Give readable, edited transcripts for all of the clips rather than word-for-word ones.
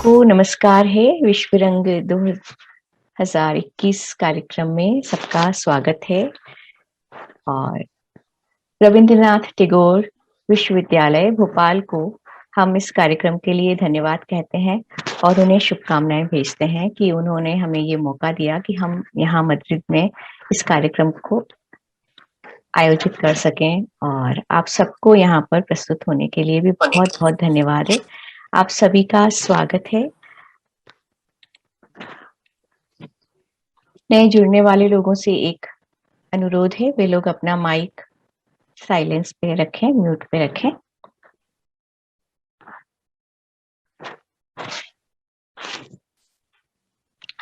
सबको नमस्कार है। विश्व रंग 2021 कार्यक्रम में सबका स्वागत है। और रविंद्रनाथ टैगोर विश्वविद्यालय भोपाल को हम इस कार्यक्रम के लिए धन्यवाद कहते हैं और उन्हें शुभकामनाएं भेजते हैं कि उन्होंने हमें ये मौका दिया कि हम यहाँ मैड्रिड में इस कार्यक्रम को आयोजित कर सकें। और आप सबको यहाँ पर प्रस्तुत होने के लिए भी बहुत बहुत धन्यवाद है। आप सभी का स्वागत है। नए जुड़ने वाले लोगों से एक अनुरोध है, वे लोग अपना माइक साइलेंस पे रखें, म्यूट पे रखें।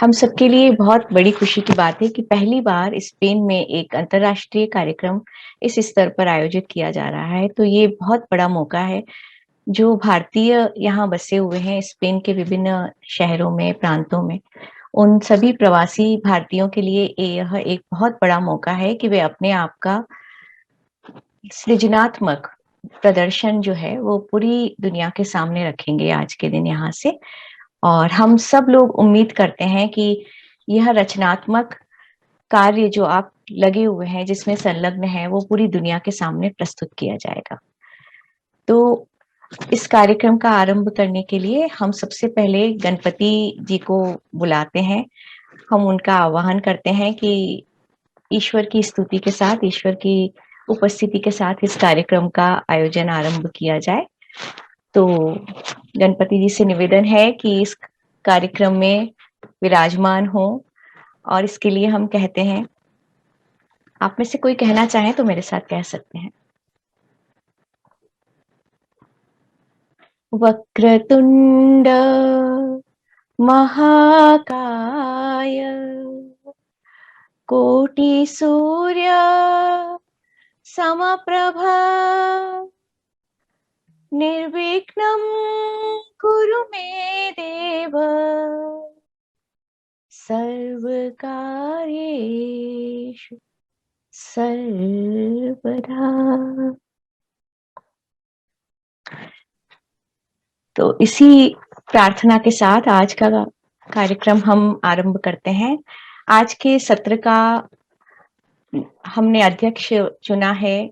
हम सबके लिए बहुत बड़ी खुशी की बात है कि पहली बार स्पेन में एक अंतर्राष्ट्रीय कार्यक्रम इस स्तर पर आयोजित किया जा रहा है। तो ये बहुत बड़ा मौका है। जो भारतीय यहाँ बसे हुए हैं स्पेन के विभिन्न शहरों में, प्रांतों में, उन सभी प्रवासी भारतीयों के लिए यह एक बहुत बड़ा मौका है कि वे अपने आप का सृजनात्मक प्रदर्शन जो है वो पूरी दुनिया के सामने रखेंगे आज के दिन यहाँ से। और हम सब लोग उम्मीद करते हैं कि यह रचनात्मक कार्य जो आप लगे हुए हैं, जिसमें संलग्न है, वो पूरी दुनिया के सामने प्रस्तुत किया जाएगा। तो इस कार्यक्रम का आरंभ करने के लिए हम सबसे पहले गणपति जी को बुलाते हैं। हम उनका आह्वान करते हैं कि ईश्वर की स्तुति के साथ, ईश्वर की उपस्थिति के साथ इस कार्यक्रम का आयोजन आरंभ किया जाए। तो गणपति जी से निवेदन है कि इस कार्यक्रम में विराजमान हो और इसके लिए हम कहते हैं, आप में से कोई कहना चाहे तो मेरे साथ कह सकते हैं। वक्रतुंड महाकाय कोटि सूर्य समप्रभा निर्विघ्नं कुरु मे देव सर्वकार्येषु सर्वदा। तो इसी प्रार्थना के साथ आज का कार्यक्रम हम आरंभ करते हैं। आज के सत्र का हमने अध्यक्ष चुना है,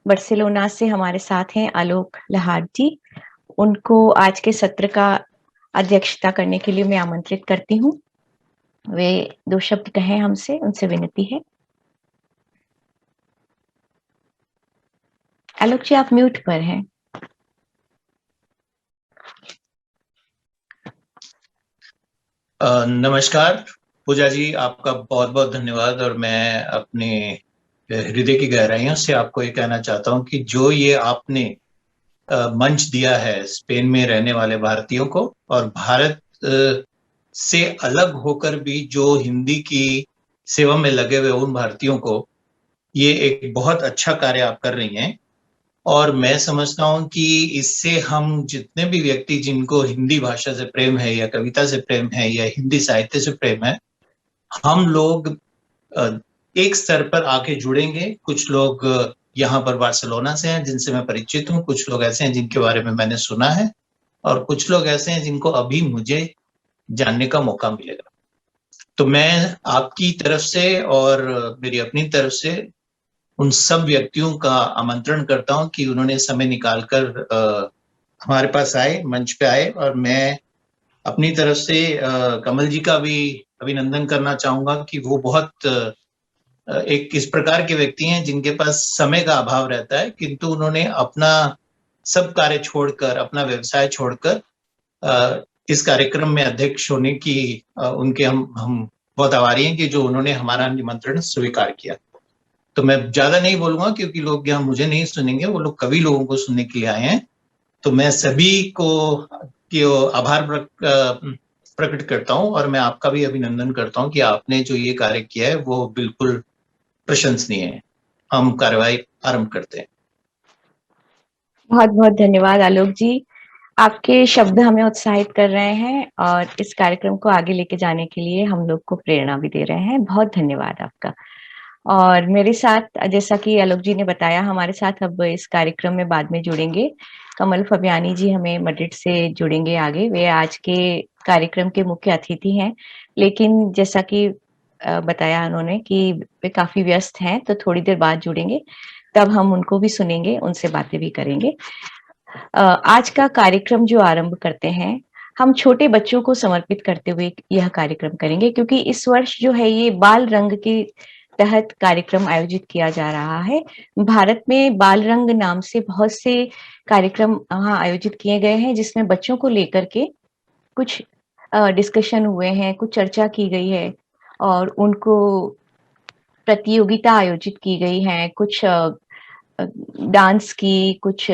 बार्सिलोना से हमारे साथ हैं आलोक लहाट जी। उनको आज के सत्र का अध्यक्षता करने के लिए मैं आमंत्रित करती हूँ। वे 2 शब्द कहें हमसे, उनसे विनती है। आलोक जी, आप म्यूट पर हैं। नमस्कार पूजा जी, आपका बहुत बहुत धन्यवाद। और मैं अपने हृदय की गहराइयों से आपको ये कहना चाहता हूँ कि जो ये आपने मंच दिया है स्पेन में रहने वाले भारतीयों को, और भारत से अलग होकर भी जो हिंदी की सेवा में लगे हुए उन भारतीयों को, ये एक बहुत अच्छा कार्य आप कर रही हैं। और मैं समझता हूं कि इससे हम जितने भी व्यक्ति जिनको हिंदी भाषा से प्रेम है या कविता से प्रेम है या हिंदी साहित्य से प्रेम है, हम लोग एक स्तर पर आके जुड़ेंगे। कुछ लोग यहाँ पर बार्सिलोना से हैं जिनसे मैं परिचित हूँ, कुछ लोग ऐसे हैं जिनके बारे में मैंने सुना है, और कुछ लोग ऐसे हैं जिनको अभी मुझे जानने का मौका मिलेगा। तो मैं आपकी तरफ से और मेरी अपनी तरफ से उन सब व्यक्तियों का आमंत्रण करता हूं कि उन्होंने समय निकालकर हमारे पास आए, मंच पे आए। और मैं अपनी तरफ से कमल जी का भी अभिनंदन करना चाहूंगा कि वो बहुत एक इस प्रकार के व्यक्ति हैं जिनके पास समय का अभाव रहता है, किंतु उन्होंने अपना सब कार्य छोड़कर, अपना व्यवसाय छोड़कर इस कार्यक्रम में अध्यक्ष होने की उनके हम बहुत आभारी हैं कि जो उन्होंने हमारा निमंत्रण स्वीकार किया। तो मैं ज्यादा नहीं बोलूंगा क्योंकि लोग यहाँ मुझे नहीं सुनेंगे, वो लोग कवि लोगों को सुनने के लिए आए हैं। तो मैं सभी को आभार प्रकट करता हूँ, और मैं आपका भी अभिनंदन करता हूँ कि आपने जो ये कार्य किया है वो बिल्कुल प्रशंसनीय है। हम कार्यवाही आरंभ करते हैं। बहुत बहुत धन्यवाद आलोक जी। आपके शब्द हमें उत्साहित कर रहे हैं और इस कार्यक्रम को आगे लेके जाने के लिए हम लोग को प्रेरणा भी दे रहे हैं। बहुत धन्यवाद आपका। और मेरे साथ, जैसा कि आलोक जी ने बताया, हमारे साथ अब इस कार्यक्रम में बाद में जुड़ेंगे कमल फबियानी जी, हमें मैड्रिड से जुड़ेंगे आगे। वे आज के कार्यक्रम के मुख्य अतिथि हैं, लेकिन जैसा कि बताया उन्होंने कि वे काफ़ी व्यस्त हैं, तो थोड़ी देर बाद जुड़ेंगे, तब हम उनको भी सुनेंगे, उनसे बातें भी करेंगे। आज का कार्यक्रम जो आरंभ करते हैं, हम छोटे बच्चों को समर्पित करते हुए यह कार्यक्रम करेंगे क्योंकि इस वर्ष जो है ये बाल रंग के तहत कार्यक्रम आयोजित किया जा रहा है। भारत में बाल रंग नाम से बहुत से कार्यक्रम वहाँ आयोजित किए गए हैं, जिसमें बच्चों को लेकर के कुछ डिस्कशन हुए हैं, कुछ चर्चा की गई है और उनको प्रतियोगिता आयोजित की गई है, कुछ डांस की, कुछ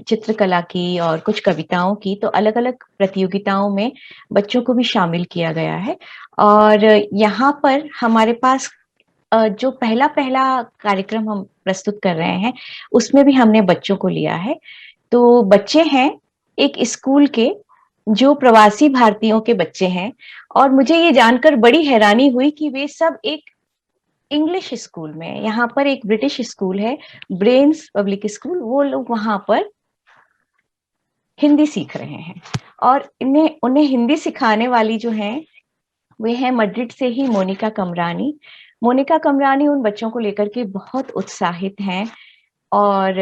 चित्रकला की और कुछ कविताओं की, तो अलग-अलग प्रतियोगिताओं में बच्चों को भी शामिल किया गया है। और यहाँ पर हमारे पास जो पहला-पहला कार्यक्रम हम प्रस्तुत कर रहे हैं, उसमें भी हमने बच्चों को लिया है। तो बच्चे हैं एक स्कूल के, जो प्रवासी भारतीयों के बच्चे हैं और मुझे ये जानकर बड़ी हैरानी हुई कि वे सब एक इंग्लिश स्कूल में, यहाँ पर एक ब्रिटिश स्कूल है, ब्रेन्स पब्लिक स्कूल, वो लोग वहाँ पर हिंदी सीख रहे हैं और उन्हें हिंदी सिखाने वाली जो हैं, वे हैं मैड्रिड से ही मोनिका कमरानी। मोनिका कमरानी उन बच्चों को लेकर के बहुत उत्साहित हैं और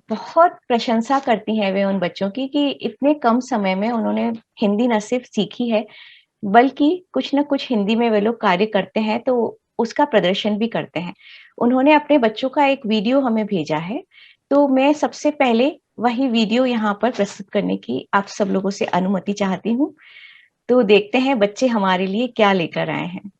बहुत प्रशंसा करती हैं वे उन बच्चों की कि इतने कम समय में उन्होंने हिंदी न सिर्फ सीखी है, बल्कि कुछ न कुछ हिंदी में वे लोग कार्य करते हैं, तो उसका प्रदर्शन भी करते हैं। उन्होंने अपने बच्चों का एक वीडियो हमें भेजा है, तो मैं सबसे पहले वही वीडियो यहाँ पर प्रस्तुत करने की आप सब लोगों से अनुमति चाहती हूँ। तो देखते हैं बच्चे हमारे लिए क्या लेकर आए हैं।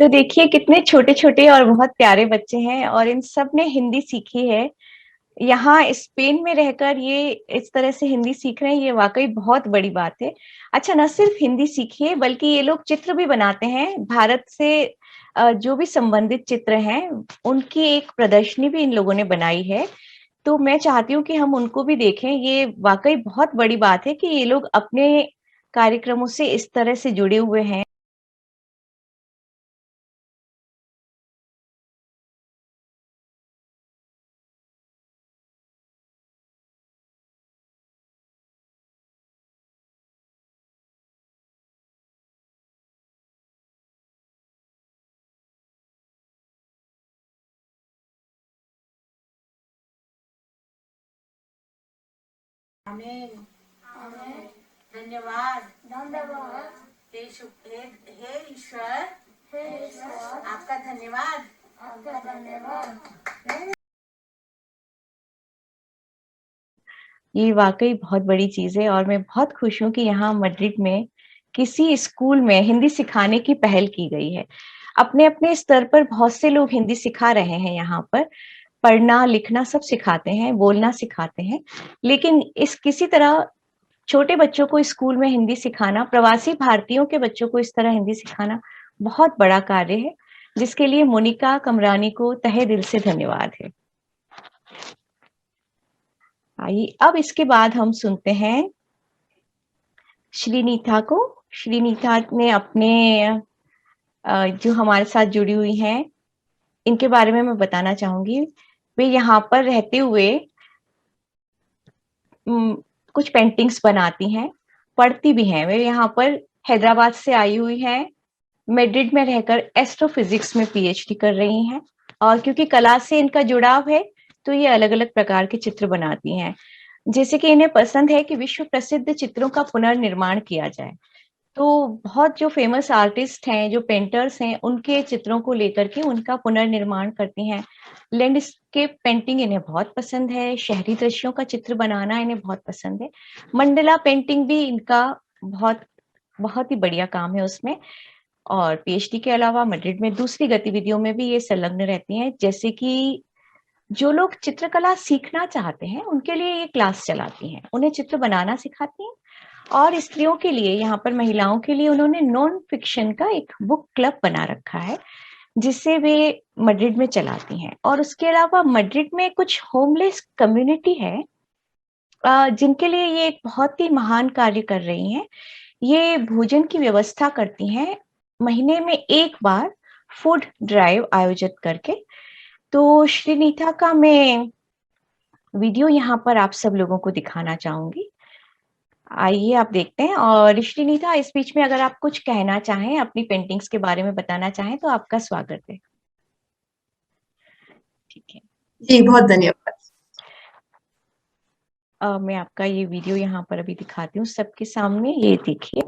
तो देखिए कितने छोटे-छोटे और बहुत प्यारे बच्चे हैं और इन सब ने हिंदी सीखी है। यहाँ स्पेन में रहकर ये इस तरह से हिंदी सीख रहे हैं, ये वाक़ई बहुत बड़ी बात है। अच्छा, न सिर्फ हिंदी सीखी है बल्कि ये लोग चित्र भी बनाते हैं। भारत से जो भी संबंधित चित्र हैं, उनकी एक प्रदर्शनी भी इन लोगों ने बनाई है। तो मैं चाहती हूँ कि हम उनको भी देखें। ये वाक़ई बहुत बड़ी बात है कि ये लोग अपने कार्यक्रमों से इस तरह से जुड़े हुए हैं। आमीन। आमीन। धन्यवाद। धन्यवाद। हे ईश्वर, आपका धन्यवाद। आपका धन्यवाद। ये वाक़ई बहुत बड़ी चीज़ है और मैं बहुत खुश हूँ कि यहाँ मैड्रिड में किसी स्कूल में हिंदी सिखाने की पहल की गई है। अपने-अपने स्तर पर बहुत से लोग हिंदी सिखा रहे हैं यहाँ पर। पढ़ना, लिखना सब सिखाते हैं, बोलना सिखाते हैं। लेकिन इस किसी तरह छोटे बच्चों को स्कूल में हिंदी सिखाना, प्रवासी भारतीयों के बच्चों को इस तरह हिंदी सिखाना बहुत बड़ा कार्य है, जिसके लिए मोनिका कमरानी को तहे दिल से धन्यवाद है। आइए अब इसके बाद हम सुनते हैं श्रीनीता को। श्रीनीता ने अपने जो हमारे साथ जुड़ी हुई हैं, इनके बारे में मैं बताना चाहूँगी। वे यहाँ पर रहते हुए कुछ पेंटिंग्स बनाती हैं, पढ़ती भी हैं। वे यहाँ पर हैदराबाद से आई हुई हैं, मैड्रिड में रहकर एस्ट्रोफिज़िक्स में पीएचडी कर रही हैं और क्योंकि कला से इनका जुड़ाव है, तो ये अलग-अलग प्रकार के चित्र बनाती हैं। जैसे कि इन्हें पसंद है कि विश्व प्रसिद्ध चित्रों का पुनर्निर्माण किया जाए। तो बहुत जो फेमस आर्टिस्ट हैं, जो पेंटर्स हैं, उनके चित्रों को लेकर के उनका पुनर्निर्माण करती हैं। लैंडस्केप पेंटिंग इन्हें बहुत पसंद है, शहरी दृश्यों का चित्र बनाना इन्हें बहुत पसंद है। मंडला पेंटिंग भी इनका बहुत बहुत ही बढ़िया काम है उसमें। और पीएचडी के अलावा मैड्रिड में दूसरी गतिविधियों में भी ये संलग्न रहती हैं, जैसे कि जो लोग चित्रकला सीखना चाहते हैं, उनके लिए ये क्लास चलाती हैं। उन्हें चित्र बनाना सिखाती हैं। और स्त्रियों के लिए, यहाँ पर महिलाओं के लिए उन्होंने नॉन फिक्शन का एक बुक क्लब बना रखा है, जिसे वे मैड्रिड में चलाती हैं। और उसके अलावा मैड्रिड में कुछ होमलेस कम्युनिटी है, जिनके लिए ये एक बहुत ही महान कार्य कर रही हैं। ये भोजन की व्यवस्था करती हैं, महीने में एक बार फूड ड्राइव आयोजित करके। तो श्रीनीता का मैं वीडियो यहाँ पर आप सब लोगों को दिखाना चाहूंगी। आइए आप देखते हैं। और श्रीनीता, इस बीच में अगर आप कुछ कहना चाहें, अपनी पेंटिंग्स के बारे में बताना चाहें, तो आपका स्वागत है। ठीक है जी, बहुत धन्यवाद। मैं आपका ये वीडियो यहाँ पर अभी दिखाती हूँ सबके सामने। ये देखिए,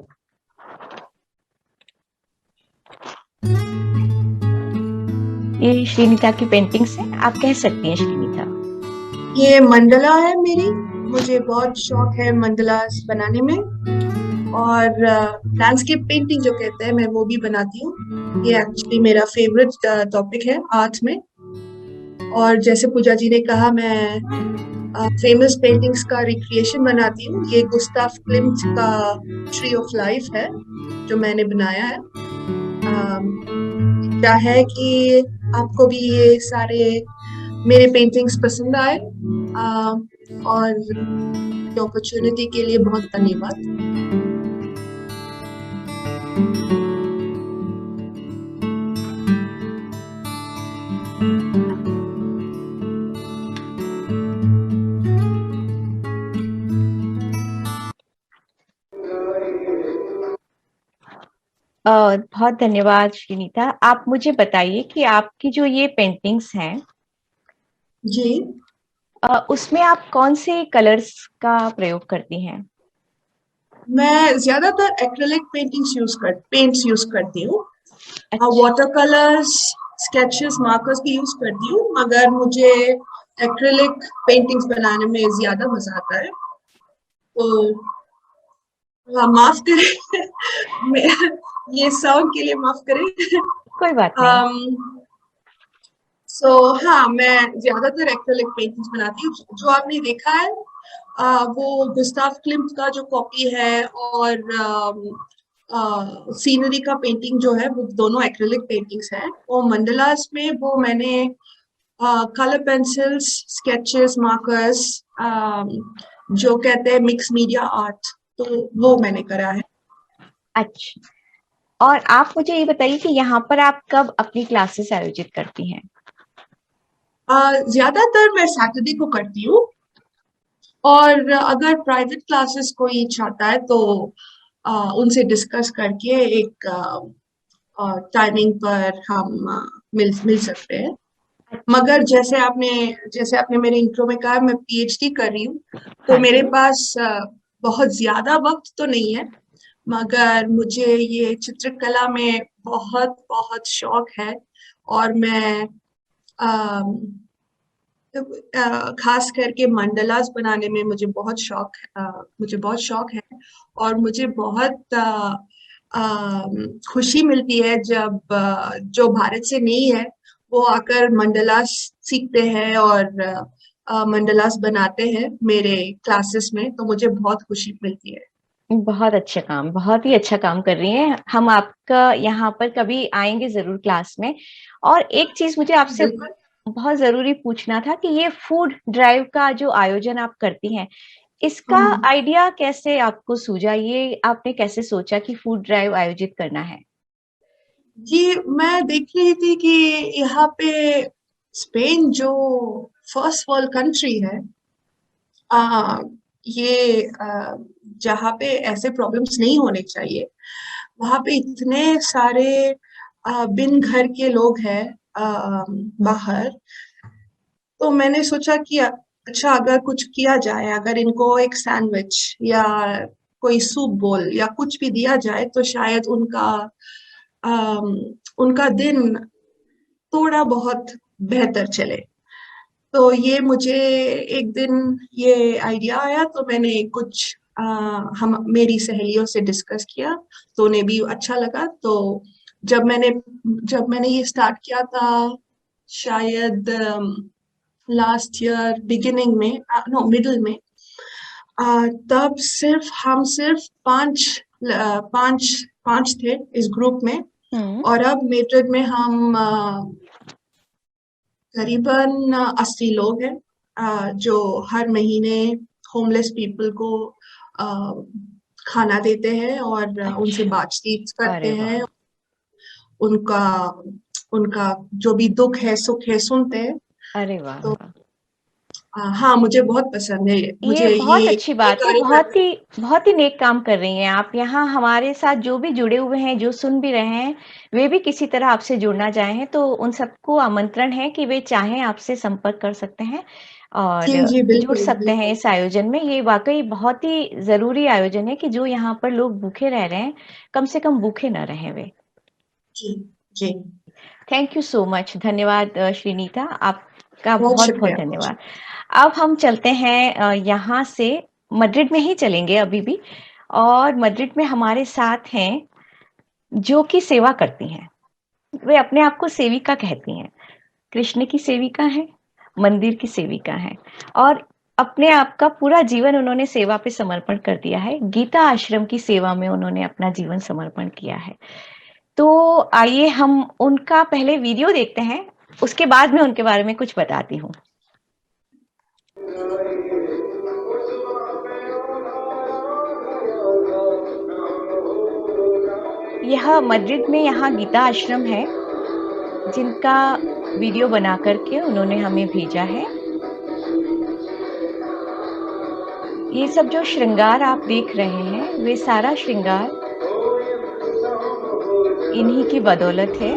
ये श्रीनीता की पेंटिंग्स हैं। आप कह सकती हैं श्रीनीता। ये मंडला है मेरी, मुझे बहुत शौक है मंडलास बनाने में। और लैंडस्केप पेंटिंग जो कहते हैं, मैं वो भी बनाती हूँ। ये एक्चुअली मेरा फेवरेट टॉपिक है आर्ट में। और जैसे पूजा जी ने कहा, मैं फेमस पेंटिंग्स का रिक्रिएशन बनाती हूँ। ये गुस्ताव क्लिम्ट का ट्री ऑफ लाइफ है जो मैंने बनाया है। क्या है कि आपको भी ये सारे मेरे पेंटिंग्स पसंद आए, और अपॉर्चुनिटी के लिए बहुत धन्यवाद। बहुत धन्यवाद श्रीनीता। आप मुझे बताइए कि आपकी जो ये पेंटिंग्स हैं, जी, उसमें आप कौन से कलर्स का प्रयोग करती हैं? मैं ज्यादातर एक्रेलिक पेंट्स यूज करती हूँ। अच्छा। वाटर कलर्स, स्केचेस, मार्कर्स भी यूज करती हूँ, मगर मुझे एक्रेलिक पेंटिंग्स बनाने में ज्यादा मजा आता है। तो माफ करें ये साउंड के लिए माफ करें। कोई बात नहीं। हाँ, मैं ज्यादातर एक्रेलिक पेंटिंग्स बनाती हूँ। जो आपने देखा है वो गुस्ताव क्लिम्ट का जो कॉपी है, और सीनरी का पेंटिंग जो है, वो दोनों एक्रेलिक पेंटिंग्स हैं। और मंडलास में वो मैंने कलर पेंसिल्स, स्केचेस, मार्कर्स, जो कहते हैं मिक्स मीडिया आर्ट, तो वो मैंने करा है। अच्छा, और आप मुझे ये बताइए कि यहाँ पर आप कब अपनी क्लासेस आयोजित करती हैं? ज्यादातर मैं सैटरडे को करती हूँ, और अगर प्राइवेट क्लासेस कोई चाहता है तो उनसे डिस्कस करके एक टाइमिंग पर हम मिल सकते हैं। मगर जैसे आपने मेरे इंट्रो में कहा, मैं पीएचडी कर रही हूँ, तो हाँ मेरे जी। पास बहुत ज्यादा वक्त तो नहीं है, मगर मुझे ये चित्रकला में बहुत बहुत शौक है। और मैं खास करके मंडलास बनाने में मुझे बहुत शौक है। और मुझे बहुत खुशी मिलती है जब जो भारत से नहीं है वो आकर मंडलास सीखते हैं और मंडलास बनाते हैं मेरे क्लासेस में, तो मुझे बहुत खुशी मिलती है। बहुत अच्छा काम, बहुत ही अच्छा काम कर रही हैं। हम आपका यहाँ पर कभी आएंगे जरूर क्लास में। और एक चीज मुझे आपसे बिल्कुल। बहुत जरूरी पूछना था कि ये फूड ड्राइव का जो आयोजन आप करती हैं, इसका आइडिया कैसे आपको सूझा? ये आपने कैसे सोचा कि फूड ड्राइव आयोजित करना है? जी, मैं देख रही थी कि यहाँ पे स्पेन जो फर्स्ट वर्ल्ड कंट्री है, ये जहाँ पे ऐसे प्रॉब्लम्स नहीं होने चाहिए, वहाँ पे इतने सारे बिन घर के लोग हैं बाहर। तो मैंने सोचा कि अच्छा, अगर कुछ किया जाए, अगर इनको एक सैंडविच या कोई सूप बोल या कुछ भी दिया जाए तो शायद उनका दिन थोड़ा बहुत बेहतर चले। तो ये मुझे एक दिन ये आइडिया आया, तो मैंने कुछ हम मेरी सहेलियों से डिस्कस किया, तो उन्हें भी अच्छा लगा। तो जब मैंने ये स्टार्ट किया था शायद लास्ट ईयर बिगिनिंग में, नो मिडिल में, तब हम सिर्फ पांच थे इस ग्रुप में। और अब मेड्रिड में हम करीबन 80 लोग हैं जो हर महीने होमलेस पीपल को खाना देते हैं और उनसे बातचीत करते हैं, उनका जो भी दुख है सुख है सुनते हैं। अरे वाह। तो हाँ, मुझे बहुत पसंद है। मुझे ये बहुत ये अच्छी बात है, बहुत ही नेक काम कर रही हैं आप। यहाँ हमारे साथ जो भी जुड़े हुए हैं, जो सुन भी रहे हैं, वे भी किसी तरह आपसे जुड़ना चाहे हैं तो उन सबको आमंत्रण है कि वे चाहें आपसे संपर्क कर सकते हैं और जी, जुड़ बिल्कुल, सकते हैं बिल्कुल। इस आयोजन में। ये वाकई बहुत ही जरूरी आयोजन है कि जो यहाँ पर लोग भूखे रह रहे हैं, कम से कम भूखे न रहें वे। जी, जी। Thank you so much. धन्यवाद श्रीनीता, आपका बहुत बहुत बहुत शुक्रिया। धन्यवाद। अब हम चलते हैं यहाँ से, मैड्रिड में ही चलेंगे अभी भी, और मैड्रिड में हमारे साथ हैं जो कि सेवा करती हैं। वे अपने आप को सेविका कहती हैं, कृष्ण की सेविका है, मंदिर की सेविका है, और अपने आप का पूरा जीवन उन्होंने सेवा पे समर्पण कर दिया है। गीता आश्रम की सेवा में उन्होंने अपना जीवन समर्पण किया है। तो आइए हम उनका पहले वीडियो देखते हैं, उसके बाद मैं उनके बारे में कुछ बताती हूँ। यह मैड्रिड में यहाँ गीता आश्रम है जिनका वीडियो बना करके उन्होंने हमें भेजा है। ये सब जो श्रृंगार आप देख रहे हैं, वे सारा श्रृंगार इन्हीं की बदौलत है।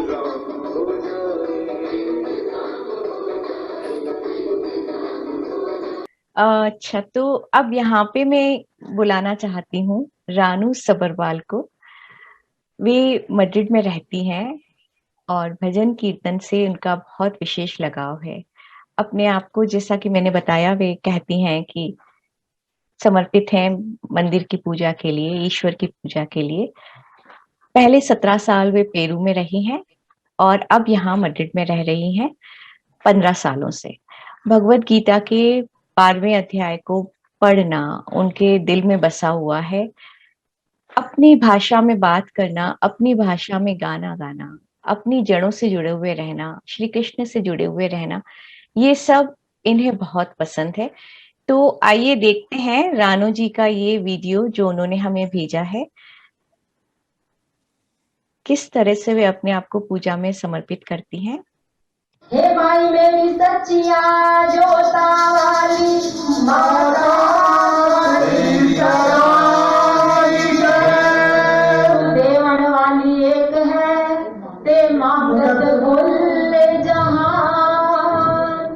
अच्छा, तो अब यहाँ पे मैं बुलाना चाहती हूँ रानू सबरवाल को। वे मैड्रिड में रहती हैं और भजन कीर्तन से उनका बहुत विशेष लगाव है। अपने आप को, जैसा कि मैंने बताया, वे कहती हैं कि समर्पित हैं मंदिर की पूजा के लिए, ईश्वर की पूजा के लिए। पहले 17 साल वे पेरू में रही हैं और अब यहाँ मैड्रिड में रह रही हैं 15 सालों से। भगवत गीता के 12वें अध्याय को पढ़ना उनके दिल में बसा हुआ है। अपनी भाषा में बात करना, अपनी भाषा में गाना गाना, अपनी जड़ों से जुड़े हुए रहना, श्री कृष्ण से जुड़े हुए रहना, ये सब इन्हें बहुत पसंद है। तो आइए देखते हैं रानू जी का ये वीडियो जो उन्होंने हमें भेजा है, किस तरह से वे अपने आप को पूजा में समर्पित करती हैं। हे माई मेरी सच्चिया जोता वाली माता तेरी सराय देवन वाली एक है ते मांगत भोले जहान।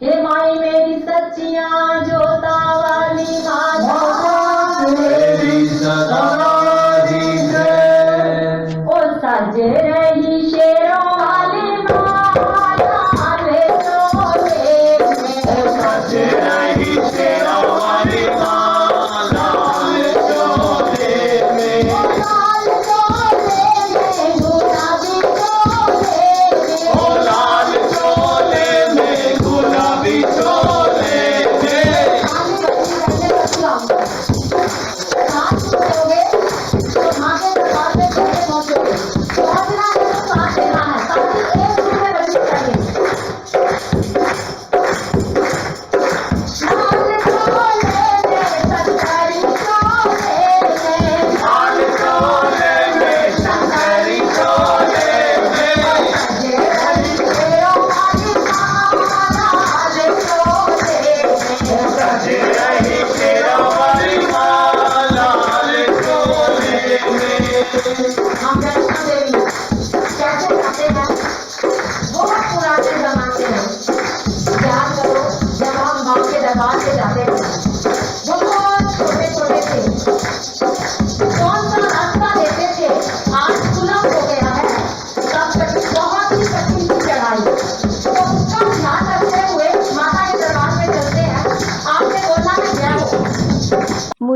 हे माई मेरी सच्चिया जोता वाली माता तेरी सराय ओ साजे रही शेरों वाली माता।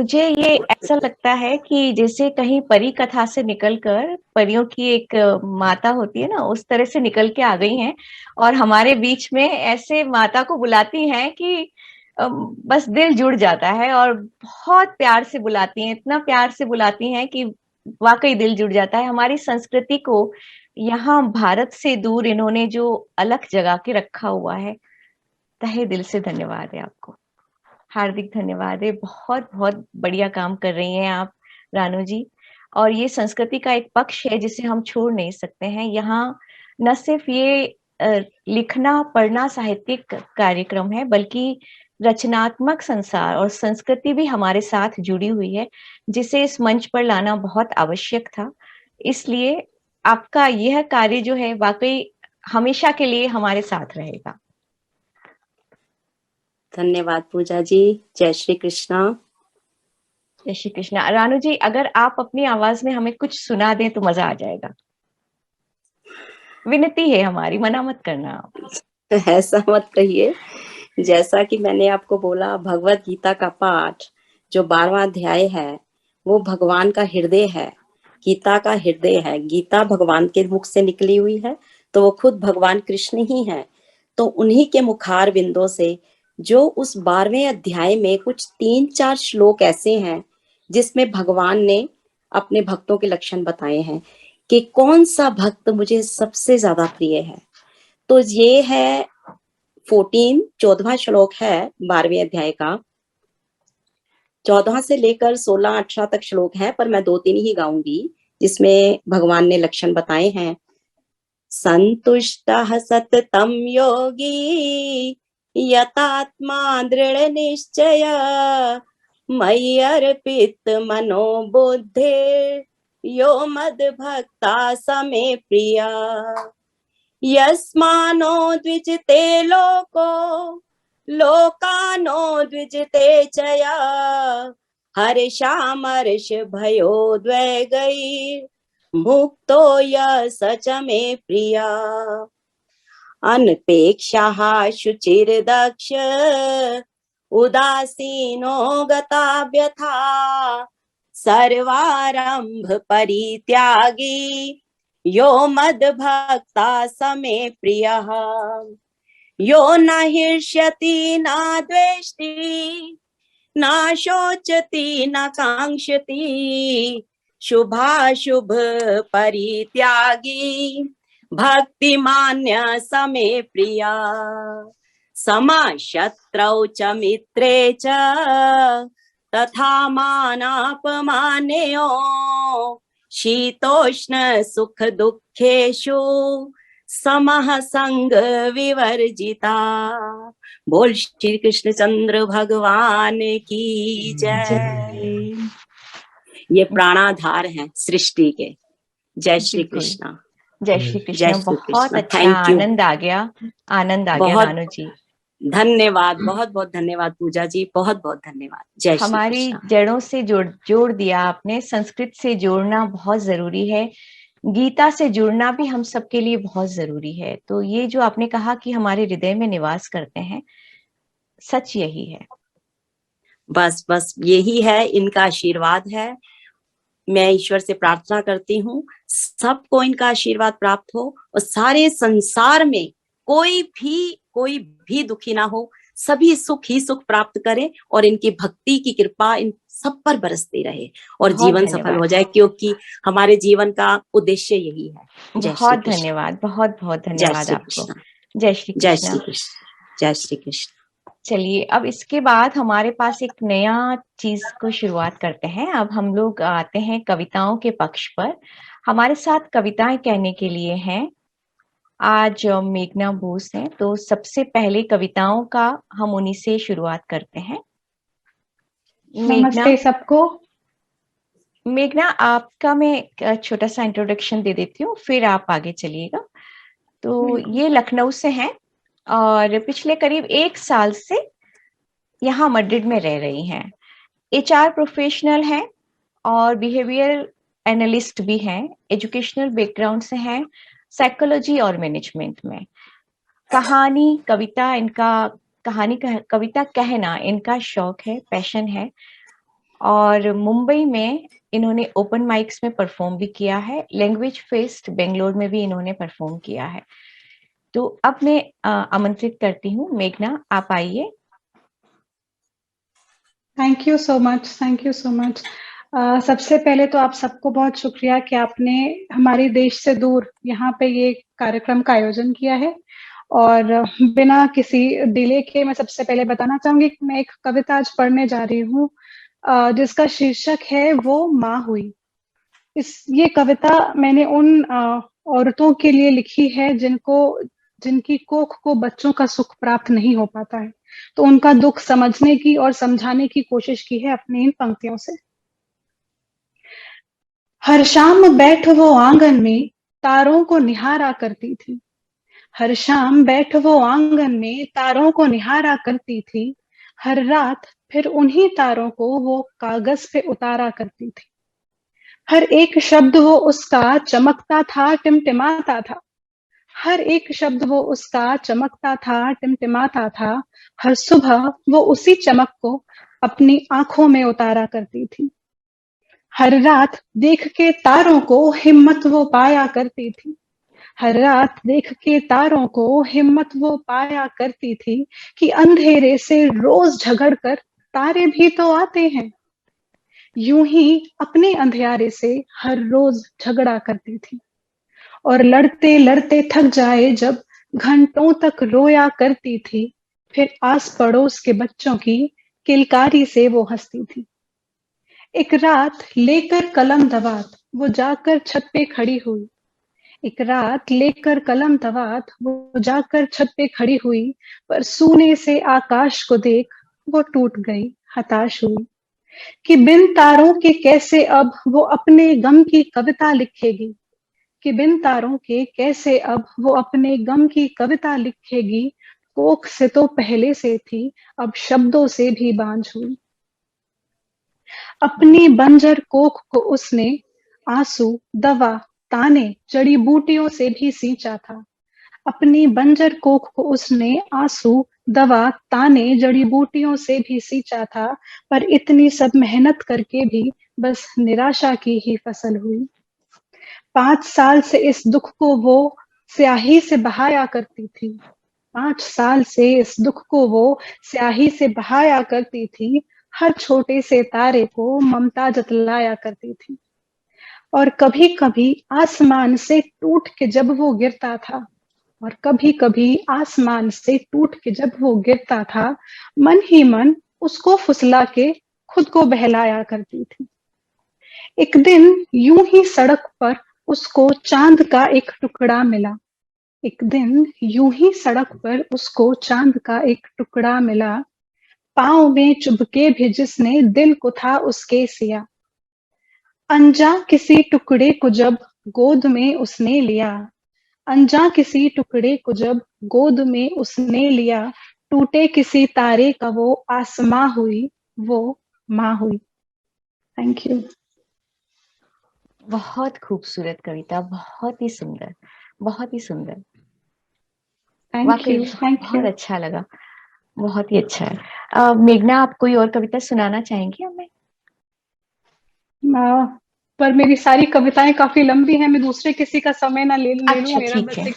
मुझे ये ऐसा लगता है कि जैसे कहीं परी कथा से निकलकर परियों की एक माता होती है ना, उस तरह से निकल के आ गई हैं और हमारे बीच में ऐसे माता को बुलाती हैं कि बस दिल जुड़ जाता है और बहुत प्यार से बुलाती हैं, इतना प्यार से बुलाती हैं कि वाकई दिल जुड़ जाता है। हमारी संस्कृति को यहाँ भारत से दूर इन्होंने जो अलग जगह के रखा हुआ है, तहे दिल से धन्यवाद है आपको, हार्दिक धन्यवाद है। बहुत बहुत बढ़िया काम कर रही हैं आप रानू जी। और ये संस्कृति का एक पक्ष है जिसे हम छोड़ नहीं सकते हैं। यहाँ न सिर्फ ये लिखना पढ़ना साहित्यिक कार्यक्रम है, बल्कि रचनात्मक संसार और संस्कृति भी हमारे साथ जुड़ी हुई है, जिसे इस मंच पर लाना बहुत आवश्यक था। इसलिए आपका यह कार्य जो है वाकई हमेशा के लिए हमारे साथ रहेगा। धन्यवाद पूजा जी। जय श्री कृष्णा। जय श्री कृष्णा। रानू जी, अगर आप अपनी आवाज में हमें कुछ सुना दें तो मजा आ जाएगा। विनती है हमारी, मना मत करना आप। ऐसा मत कहिए। जैसा कि मैंने आपको बोला, भगवत गीता का पाठ जो 12वां अध्याय है वो भगवान का हृदय है, गीता का हृदय है। गीता भगवान के मुख से निकली हुई है, तो वो खुद भगवान कृष्ण ही है। तो उन्हीं के मुखार बिंदों से जो उस 12वें अध्याय में कुछ 3-4 श्लोक ऐसे हैं जिसमें भगवान ने अपने भक्तों के लक्षण बताए हैं कि कौन सा भक्त मुझे सबसे ज्यादा प्रिय है। तो ये है 14वां श्लोक है 12वें अध्याय का। 14 से लेकर 16-18 तक श्लोक है, पर मैं 2-3 ही गाऊंगी जिसमें भगवान ने लक्षण बताए हैं। संतुष्टः सततं योगी यतात्मा दृढ़ निश्चय मयि अर्पित मनो बुद्धि यो मद भक्ता समे प्रिया यस्मानो द्विजते लोको लोकानो द्विजते चया हर्षामर्ष भयो द्वैगैर् मुक्तो यः सच मे प्रिया अनपेक्षः शुचिर्दक्ष उदासीनो गताव्यथा सर्वारंभ परित्यागी यो मद भक्ता समे प्रियः यो न हृष्यति न द्वेष्टि न शोचति न कांक्षति शुभाशुभ परित्यागी भक्तिमान्य समे प्रिया समशत्रौ च मित्रे च तथा मानापमानयो शीतोष्ण सुख दुखेषु समः संग विवर्जिता। बोल श्री कृष्ण चंद्र भगवान की जय। ये प्राणाधार हैं सृष्टि के। जय श्री कृष्ण। जय श्री कृष्ण। बहुत अच्छा, आनंद आ गया रानू जी। धन्यवाद, बहुत बहुत धन्यवाद पूजा जी, बहुत बहुत धन्यवाद। जय श्री हमारी जड़ों से जोड़ दिया आपने। संस्कृत से जोड़ना बहुत जरूरी है, गीता से जुड़ना भी हम सबके लिए बहुत जरूरी है। तो ये जो आपने कहा कि हमारे हृदय में निवास करते हैं, सच यही है। बस यही है, इनका आशीर्वाद है। मैं ईश्वर से प्रार्थना करती हूँ सबको इनका आशीर्वाद प्राप्त हो और सारे संसार में कोई भी दुखी ना हो, सभी सुख ही सुख प्राप्त करें और इनकी भक्ति की कृपा इन सब पर बरसती रहे और जीवन सफल हो जाए, क्योंकि हमारे जीवन का उद्देश्य यही है। बहुत धन्यवाद, बहुत बहुत धन्यवाद आपको। जय श्री कृष्ण। जय श्री कृष्ण। जय श्री कृष्ण। चलिए, अब इसके बाद हमारे पास एक नया चीज को शुरुआत करते हैं। अब हम लोग आते हैं कविताओं के पक्ष पर। हमारे साथ कविताएं कहने के लिए हैं आज मेघना बोस हैं। तो सबसे पहले कविताओं का हम उन्हीं से शुरुआत करते हैं। नमस्ते सबको। मेघना, आपका मैं छोटा सा इंट्रोडक्शन दे देती हूँ, फिर आप आगे चलिएगा। तो ये लखनऊ से हैं और पिछले करीब 1 साल से यहाँ मड्रिड में रह रही हैं। HR प्रोफेशनल हैं और बिहेवियर एनालिस्ट भी हैं। एजुकेशनल बैकग्राउंड से हैं, साइकोलॉजी और मैनेजमेंट में। कविता कहना इनका शौक है, पैशन है। और मुंबई में इन्होंने ओपन माइक्स में परफॉर्म भी किया है, लैंग्वेज फेस्ट बेंगलोर में भी इन्होंने परफॉर्म किया है। तो अब मैं आमंत्रित करती हूँ मेघना, आप आइए। Thank you so much, thank you so much. सबसे पहले तो आप सबको बहुत शुक्रिया कि आपने हमारे देश से दूर यहाँ पे ये कार्यक्रम का आयोजन किया है। और बिना किसी डिले के मैं सबसे पहले बताना चाहूंगी कि मैं एक कविता आज पढ़ने जा रही हूँ जिसका शीर्षक है वो माँ हुई। ये कविता मैंने उन औरतों के लिए लिखी है जिनकी कोख को बच्चों का सुख प्राप्त नहीं हो पाता है, तो उनका दुख समझने की और समझाने की कोशिश की है अपनी इन पंक्तियों से। हर शाम बैठ वो आंगन में तारों को निहारा करती थी। हर शाम बैठ वो आंगन में तारों को निहारा करती थी। हर रात फिर उन्हीं तारों को वो कागज पे उतारा करती थी। हर एक शब्द वो उसका चमकता था, टिमटिमाता था। हर एक शब्द वो उसका चमकता था, टिमटिमाता था। हर सुबह वो उसी चमक को अपनी आंखों में उतारा करती थी। हर रात देख के तारों को हिम्मत वो पाया करती थी। हर रात देख के तारों को हिम्मत वो पाया करती थी कि अंधेरे से रोज झगड़ कर तारे भी तो आते हैं। यूं ही अपने अंधियारे से हर रोज झगड़ा करती थी और लड़ते लड़ते थक जाए जब घंटों तक रोया करती थी। फिर आस पड़ोस के बच्चों की किलकारी से वो हंसती थी। एक रात लेकर कलम दवात वो जाकर छत पे खड़ी हुई। एक रात लेकर कलम दवात वो जाकर छत पे खड़ी हुई, पर सूने से आकाश को देख वो टूट गई, हताश हुई कि बिन तारों के कैसे अब वो अपने गम की कविता लिखेगी। कि बिन तारों के कैसे अब वो अपने गम की कविता लिखेगी। कोख से तो पहले से थी, अब शब्दों से भी बांझ हुई। अपनी बंजर कोख को उसने आंसू, दवा, ताने, जड़ी बूटियों से भी सींचा था। अपनी बंजर कोख को उसने आंसू, दवा, ताने, जड़ी बूटियों से भी सींचा था। पर इतनी सब मेहनत करके भी बस निराशा की ही फसल हुई। 5 साल से इस दुख को वो स्याही से बहाया करती थी। 5 साल से इस दुख को वो स्याही से बहाया करती थी। हर छोटे से तारे को ममता जतलाया करती थी। और कभी कभी आसमान से टूट के जब वो गिरता था, और कभी कभी आसमान से टूट के जब वो गिरता था, मन ही मन उसको फुसला के खुद को बहलाया करती थी। एक दिन यूं ही सड़क पर उसको चांद का एक टुकड़ा मिला। एक दिन यूं ही सड़क पर उसको चांद का एक टुकड़ा मिला। पाँव में चुभके भी जिसने दिल को था उसके सिया। अनजान किसी टुकड़े को जब गोद में उसने लिया। अनजान किसी टुकड़े को जब गोद में उसने लिया। टूटे किसी तारे का वो आसमां हुई, वो माँ हुई। Thank you. बहुत खूबसूरत कविता, बहुत ही सुंदर, बहुत ही सुंदर। थैंक वाकई यू, थैंक बहुत यू। अच्छा लगा, बहुत ही अच्छा है। मेघना, आप कोई और कविता सुनाना चाहेंगी हमें? पर मेरी सारी कविताएं काफी लंबी हैं, मैं दूसरे किसी का समय ना ले लूं। अच्छा, मेरा ठीक बस है, एक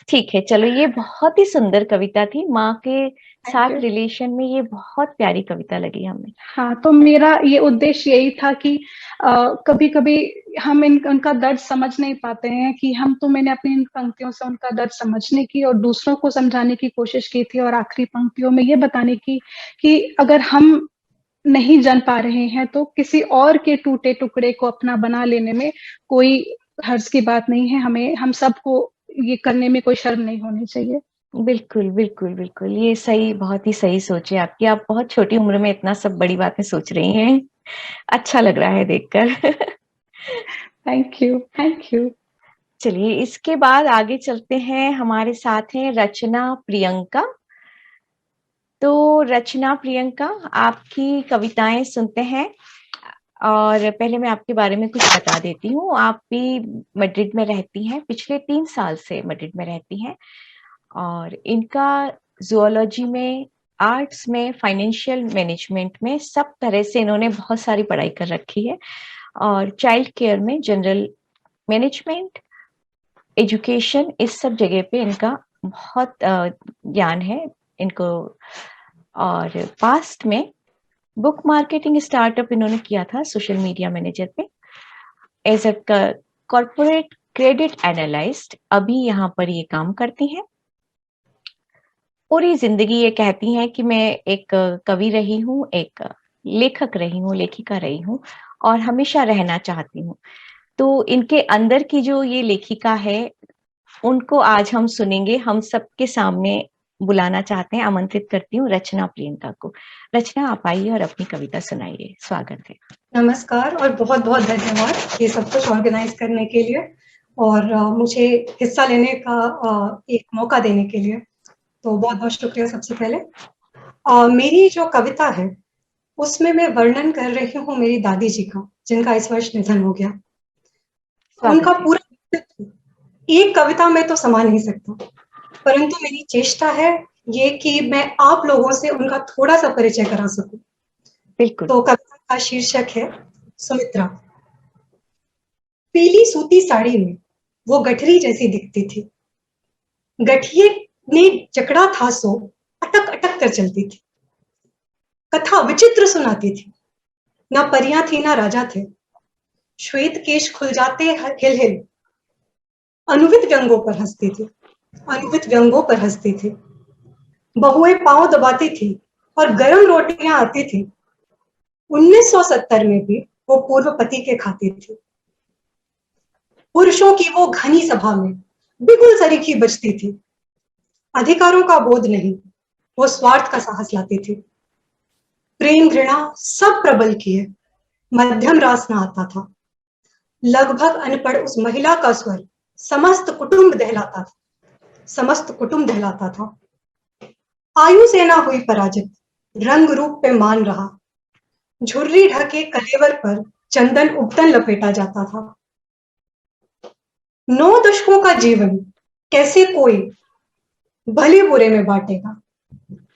ठीक है, चलो। ये बहुत ही सुंदर कविता थी, माँ के साथ you. रिलेशन में ये बहुत प्यारी कविता लगी हमें। हाँ, तो मेरा ये उद्देश्य यही था कि कभी कभी हम उनका दर्द समझ नहीं पाते हैं कि मैंने अपनी इन पंक्तियों से उनका दर्द समझने की और दूसरों को समझाने की कोशिश की थी, और आखिरी पंक्तियों में ये बताने की कि अगर हम नहीं जान पा रहे हैं तो किसी और के टूटे टुकड़े को अपना बना लेने में कोई हर्ज की बात नहीं है। हम सबको ये करने में कोई शर्म नहीं होनी चाहिए। बिल्कुल, बिल्कुल, बिल्कुल, ये सही, बहुत ही सही सोच है आपकी। आप बहुत छोटी उम्र में इतना सब बड़ी बातें सोच रही हैं। अच्छा लग रहा है देखकर। Thank you, thank you. चलिए, इसके बाद आगे चलते हैं। हमारे साथ हैं रचना प्रियंका। तो रचना प्रियंका, आपकी कविताएं सुनते हैं। और पहले मैं आपके बारे में कुछ बता देती हूँ। आप भी मैड्रिड में रहती हैं, पिछले 3 साल से मैड्रिड में रहती हैं, और इनका ज़ूलॉजी में आर्ट्स में, फाइनेंशियल मैनेजमेंट में, सब तरह से इन्होंने बहुत सारी पढ़ाई कर रखी है। और चाइल्ड केयर में जनरल मैनेजमेंट, एजुकेशन, इस सब जगह पे इनका बहुत ज्ञान है इनको। और पास्ट में बुक मार्केटिंग स्टार्टअप इन्होंने किया था सोशल मीडिया मैनेजर पे, as a corporate credit analyst अभी यहाँ पर ये काम करती हैं। पूरी जिंदगी ये कहती हैं कि मैं एक कवि रही हूँ, एक लेखक रही हूँ, लेखिका रही हूँ और हमेशा रहना चाहती हूँ। तो इनके अंदर की जो ये लेखिका है उनको आज हम सुनेंगे। हम सबके सामने बुलाना चाहते हैं, आमंत्रित करती हूँ रचना प्रियंका को। रचना, आप आइए और अपनी कविता सुनाइए। स्वागत है। नमस्कार और बहुत बहुत धन्यवाद ये सब कुछ ऑर्गेनाइज करने के लिए और मुझे हिस्सा लेने का एक मौका देने के लिए, तो बहुत बहुत शुक्रिया। सबसे पहले मेरी जो कविता है उसमें मैं वर्णन कर रही हूँ मेरी दादी जी का, जिनका इस वर्ष निधन हो गया। उनका पूरा व्यक्तित्व एक कविता में तो समा नहीं सकता, परंतु मेरी चेष्टा है ये कि मैं आप लोगों से उनका थोड़ा सा परिचय करा सकूं। बिल्कुल। तो कविता का शीर्षक है सुमित्रा। पीली सूती साड़ी में वो गठरी जैसी दिखती थी। गठिए ने जकड़ा था सो अटक अटक कर चलती थी। कथा विचित्र सुनाती थी। ना परियां थी ना राजा थे। श्वेत केश खुल जाते हिल हिल अनुवित व्यंगों पर हंसती थी। अनुवित व्यंगों पर हंसती थी। बहुएं पांव दबाती थी और गरम रोटियां आती थी। 1970 में भी वो पूर्व पति के खाती थी। पुरुषों की वो घनी सभा में बिगुल सरीखी बजती थी। अधिकारों का बोध नहीं, वो स्वार्थ का साहस लाती थी। प्रेम घृणा सब प्रबल किए, मध्यम रास न आता था। लगभग अनपढ़ उस महिला का स्वर समस्त कुटुंब दहलाता था, समस्त कुटुंब दहलाता था। आयु सेना हुई पराजित, रंग रूप पे मान रहा। झुर्री ढके कलेवर पर चंदन उबटन लपेटा जाता था। 9 दशकों का जीवन कैसे कोई भले बुरे में बांटेगा।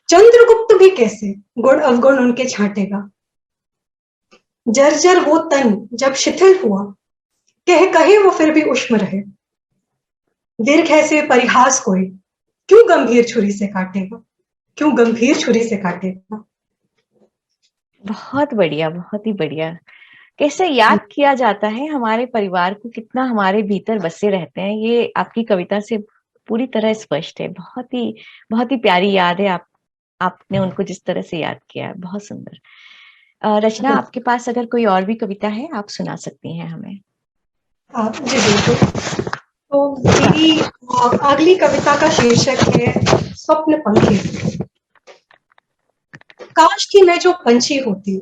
चंद्रगुप्त भी कैसे गुण अवगुण उनके छांटेगा। जर्जर हो तन जब शिथिल हुआ, कहे वो फिर भी उष्म रहे। दीर्घ ऐसे परिहास कोई क्यों गंभीर छुरी से काटेगा, क्यों गंभीर छुरी से काटेगा। बहुत बढ़िया, बहुत ही बढ़िया। कैसे याद किया जाता है हमारे परिवार को, कितना हमारे भीतर बसे रहते हैं, ये आपकी कविता से पूरी तरह स्पष्ट है। बहुत ही प्यारी याद है। आपने उनको जिस तरह से याद किया है, बहुत सुंदर। रचना, आपके पास अगर कोई और भी कविता है आप सुना सकती हैं हमें। जी बिल्कुल। तो मेरी अगली कविता का शीर्षक है स्वप्न पंखी। काश कि मैं जो पंछी होती,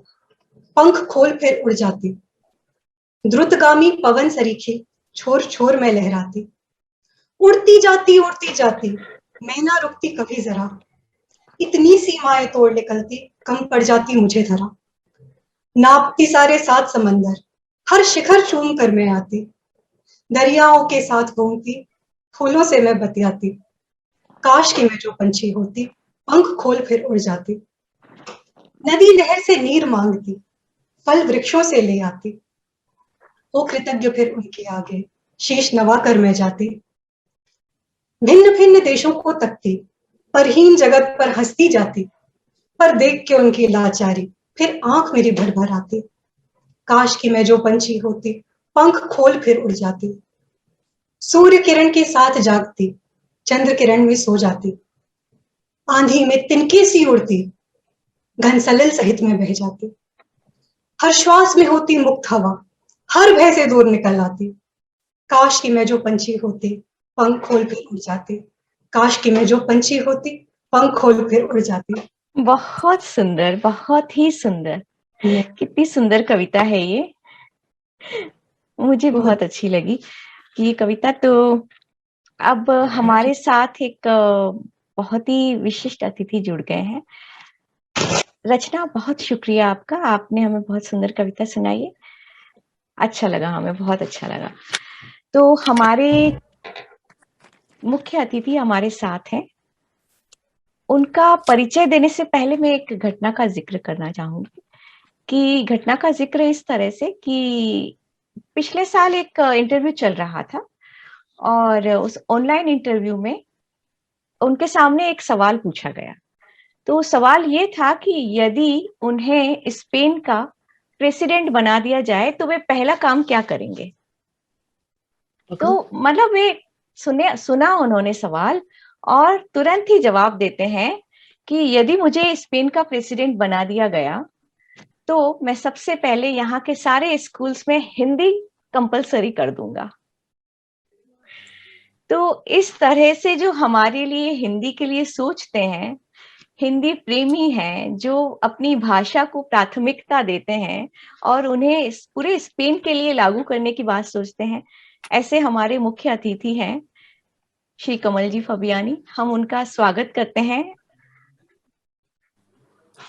पंख खोल फिर उड़ जाती। द्रुतगामी पवन सरीखी छोर छोर में लहराती। उड़ती जाती मैं ना रुकती कभी जरा। इतनी सीमाएं तोड़ निकलती, कम पड़ जाती मुझे धरा। नापती सारे 7 समंदर, हर शिखर चूम कर मैं आती। दरियाओं के साथ घूमती, फूलों से मैं बतियाती। काश कि मैं जो पंछी होती, पंख खोल फिर उड़ जाती। नदी नहर से नीर मांगती, फल वृक्षों से ले आती। वो कृतज्ञ फिर उनके आगे शीश नवा कर मैं जाती। भिन्न भिन्न देशों को तकती, परहीन जगत पर हंसती जाती। पर देख के उनकी लाचारी फिर आंख मेरी भर भर आती। काश कि मैं जो पंछी होती, पंख खोल फिर उड़ जाती। सूर्य किरण के साथ जागती, चंद्र किरण में सो जाती। आंधी में तिनके सी उड़ती, घन सलिल सहित में बह जाती। हर श्वास में होती मुक्त हवा, हर भय से दूर निकल आती। काश कि मैं जो पंछी होती, पंख खोल फिर उड़ जाती। काश कि मैं जो पंछी होती, पंख खोल फिर उड़ जाती। बहुत सुंदर, बहुत ही सुंदर। कितनी सुंदर कविता है ये, मुझे बहुत अच्छी लगी ये कविता। तो अब हमारे साथ एक बहुत ही विशिष्ट अतिथि जुड़ गए हैं। रचना, बहुत शुक्रिया आपका, आपने हमें बहुत सुंदर कविता सुनाई है। अच्छा लगा, हमें बहुत अच्छा लगा। तो हमारे मुख्य अतिथि हमारे साथ हैं, उनका परिचय देने से पहले मैं एक घटना का जिक्र करना चाहूंगी कि घटना का जिक्र इस तरह से कि पिछले साल एक इंटरव्यू चल रहा था और उस ऑनलाइन इंटरव्यू में उनके सामने एक सवाल पूछा गया। तो सवाल ये था कि यदि उन्हें स्पेन का प्रेसिडेंट बना दिया जाए तो वे पहला काम क्या करेंगे। तो मतलब वे सुना उन्होंने सवाल और तुरंत ही जवाब देते हैं कि यदि मुझे स्पेन का प्रेसिडेंट बना दिया गया तो मैं सबसे पहले यहाँ के सारे स्कूल्स में हिंदी कंपलसरी कर दूंगा। तो इस तरह से जो हमारे लिए हिंदी के लिए सोचते हैं, हिंदी प्रेमी हैं, जो अपनी भाषा को प्राथमिकता देते हैं और उन्हें पूरे स्पेन के लिए लागू करने की बात सोचते हैं, ऐसे हमारे मुख्य अतिथि हैं श्री कमल जी फबियानी। हम उनका स्वागत करते हैं।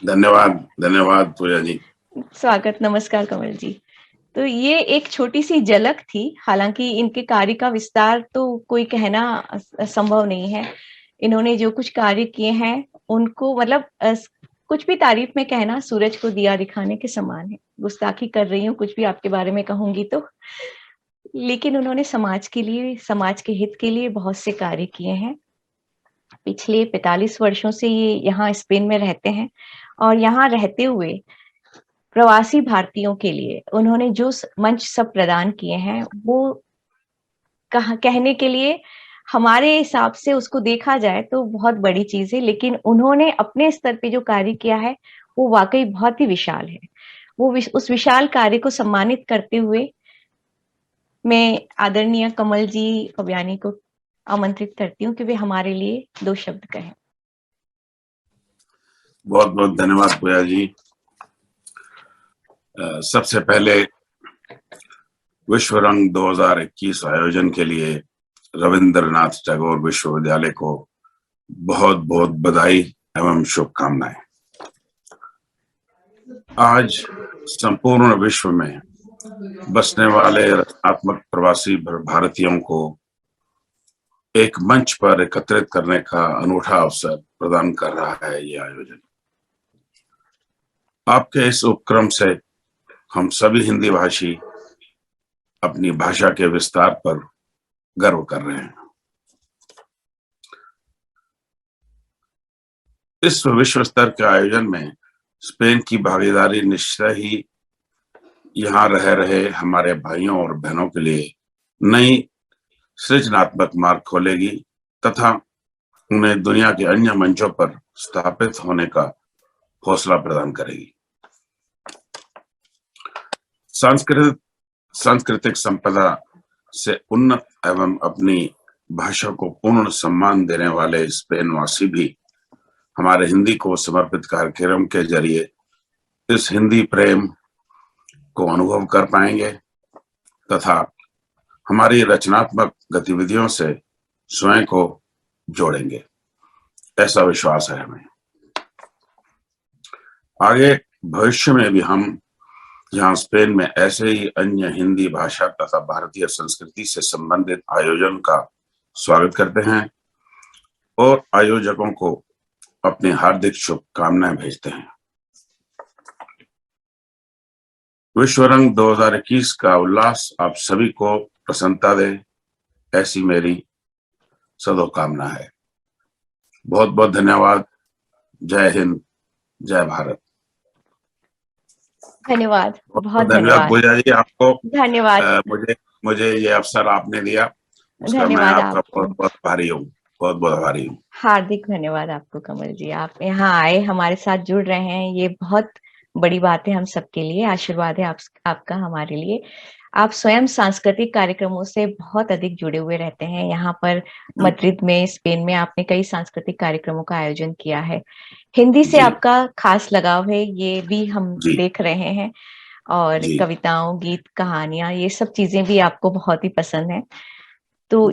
धन्यवाद, धन्यवाद पूजा जी। स्वागत, नमस्कार कमल जी। तो ये एक छोटी सी झलक थी, हालांकि इनके कार्य का विस्तार तो कोई कहना संभव नहीं है। इन्होंने जो कुछ कार्य किए हैं उनको मतलब कुछ भी तारीफ में कहना सूरज को दिया दिखाने के समान है। गुस्ताखी कर रही हूँ कुछ भी आपके बारे में कहूंगी तो, लेकिन उन्होंने समाज के लिए, समाज के हित के लिए बहुत से कार्य किए हैं। पिछले 45 वर्षों से ये यहाँ स्पेन में रहते हैं और यहाँ रहते हुए प्रवासी भारतीयों के लिए उन्होंने जो मंच सब प्रदान किए हैं वो कहने के लिए हमारे हिसाब से उसको देखा जाए तो बहुत बड़ी चीज है, लेकिन उन्होंने अपने स्तर पे जो कार्य किया है वो वाकई बहुत ही विशाल है। वो उस विशाल कार्य को सम्मानित करते हुए मैं आदरणीय कमल जी फबियानी को आमंत्रित करती हूँ कि वे हमारे लिए 2 शब्द कहें। बहुत बहुत धन्यवाद पूजा जी। सबसे पहले विश्व रंग 2021 आयोजन के लिए रविंद्रनाथ टैगोर विश्वविद्यालय को बहुत बहुत बधाई एवं शुभकामनाएं। आज संपूर्ण विश्व में बसने वाले रचनात्मक प्रवासी भारतीयों को एक मंच पर एकत्रित करने का अनूठा अवसर प्रदान कर रहा है ये आयोजन। आपके इस उपक्रम से हम सभी हिंदी भाषी अपनी भाषा के विस्तार पर गर्व कर रहे हैं। इस विश्व स्तर के आयोजन में स्पेन की भागीदारी निश्चय ही यहाँ रह रहे हमारे भाइयों और बहनों के लिए नई सृजनात्मक मार्ग खोलेगी तथा उन्हें दुनिया के अन्य मंचों पर स्थापित होने का हौसला प्रदान करेगी। सांस्कृतिक संपदा से उन्नत एवं अपनी भाषा को पूर्ण सम्मान देने वाले स्पेन वासी भी हमारे हिंदी को समर्पित कार्यक्रम के जरिए इस हिंदी प्रेम को अनुभव कर पाएंगे तथा हमारी रचनात्मक गतिविधियों से स्वयं को जोड़ेंगे, ऐसा विश्वास है हमें। आगे भविष्य में भी हम यहाँ स्पेन में ऐसे ही अन्य हिंदी भाषा तथा भारतीय संस्कृति से संबंधित आयोजन का स्वागत करते हैं और आयोजकों को अपनी हार्दिक शुभकामनाएं भेजते हैं। विश्व रंग 2021 का उल्लास आप सभी को प्रसन्नता दे, ऐसी मेरी सदोकामना है। बहुत बहुत धन्यवाद। जय हिंद, जय भारत। धन्यवाद, बहुत धन्यवाद पूजा जी आपको। धन्यवाद। मुझे ये अवसर आपने दिया, उसका मैं आपका बहुत बहुत आभारी हूँ, बहुत बहुत आभारी हूँ। हार्दिक धन्यवाद आपको कमल जी, आप यहाँ आए, हमारे साथ जुड़ रहे हैं, ये बहुत बड़ी बात है हम सबके लिए। आशीर्वाद है आपका हमारे लिए। आप स्वयं सांस्कृतिक कार्यक्रमों से बहुत अधिक जुड़े हुए रहते हैं। यहाँ पर मैड्रिड में, स्पेन में आपने कई सांस्कृतिक कार्यक्रमों का आयोजन किया है। हिंदी से आपका खास लगाव है, ये भी हम देख रहे हैं, और कविताओं, गीत, कहानियां, ये सब चीजें भी आपको बहुत ही पसंद है। तो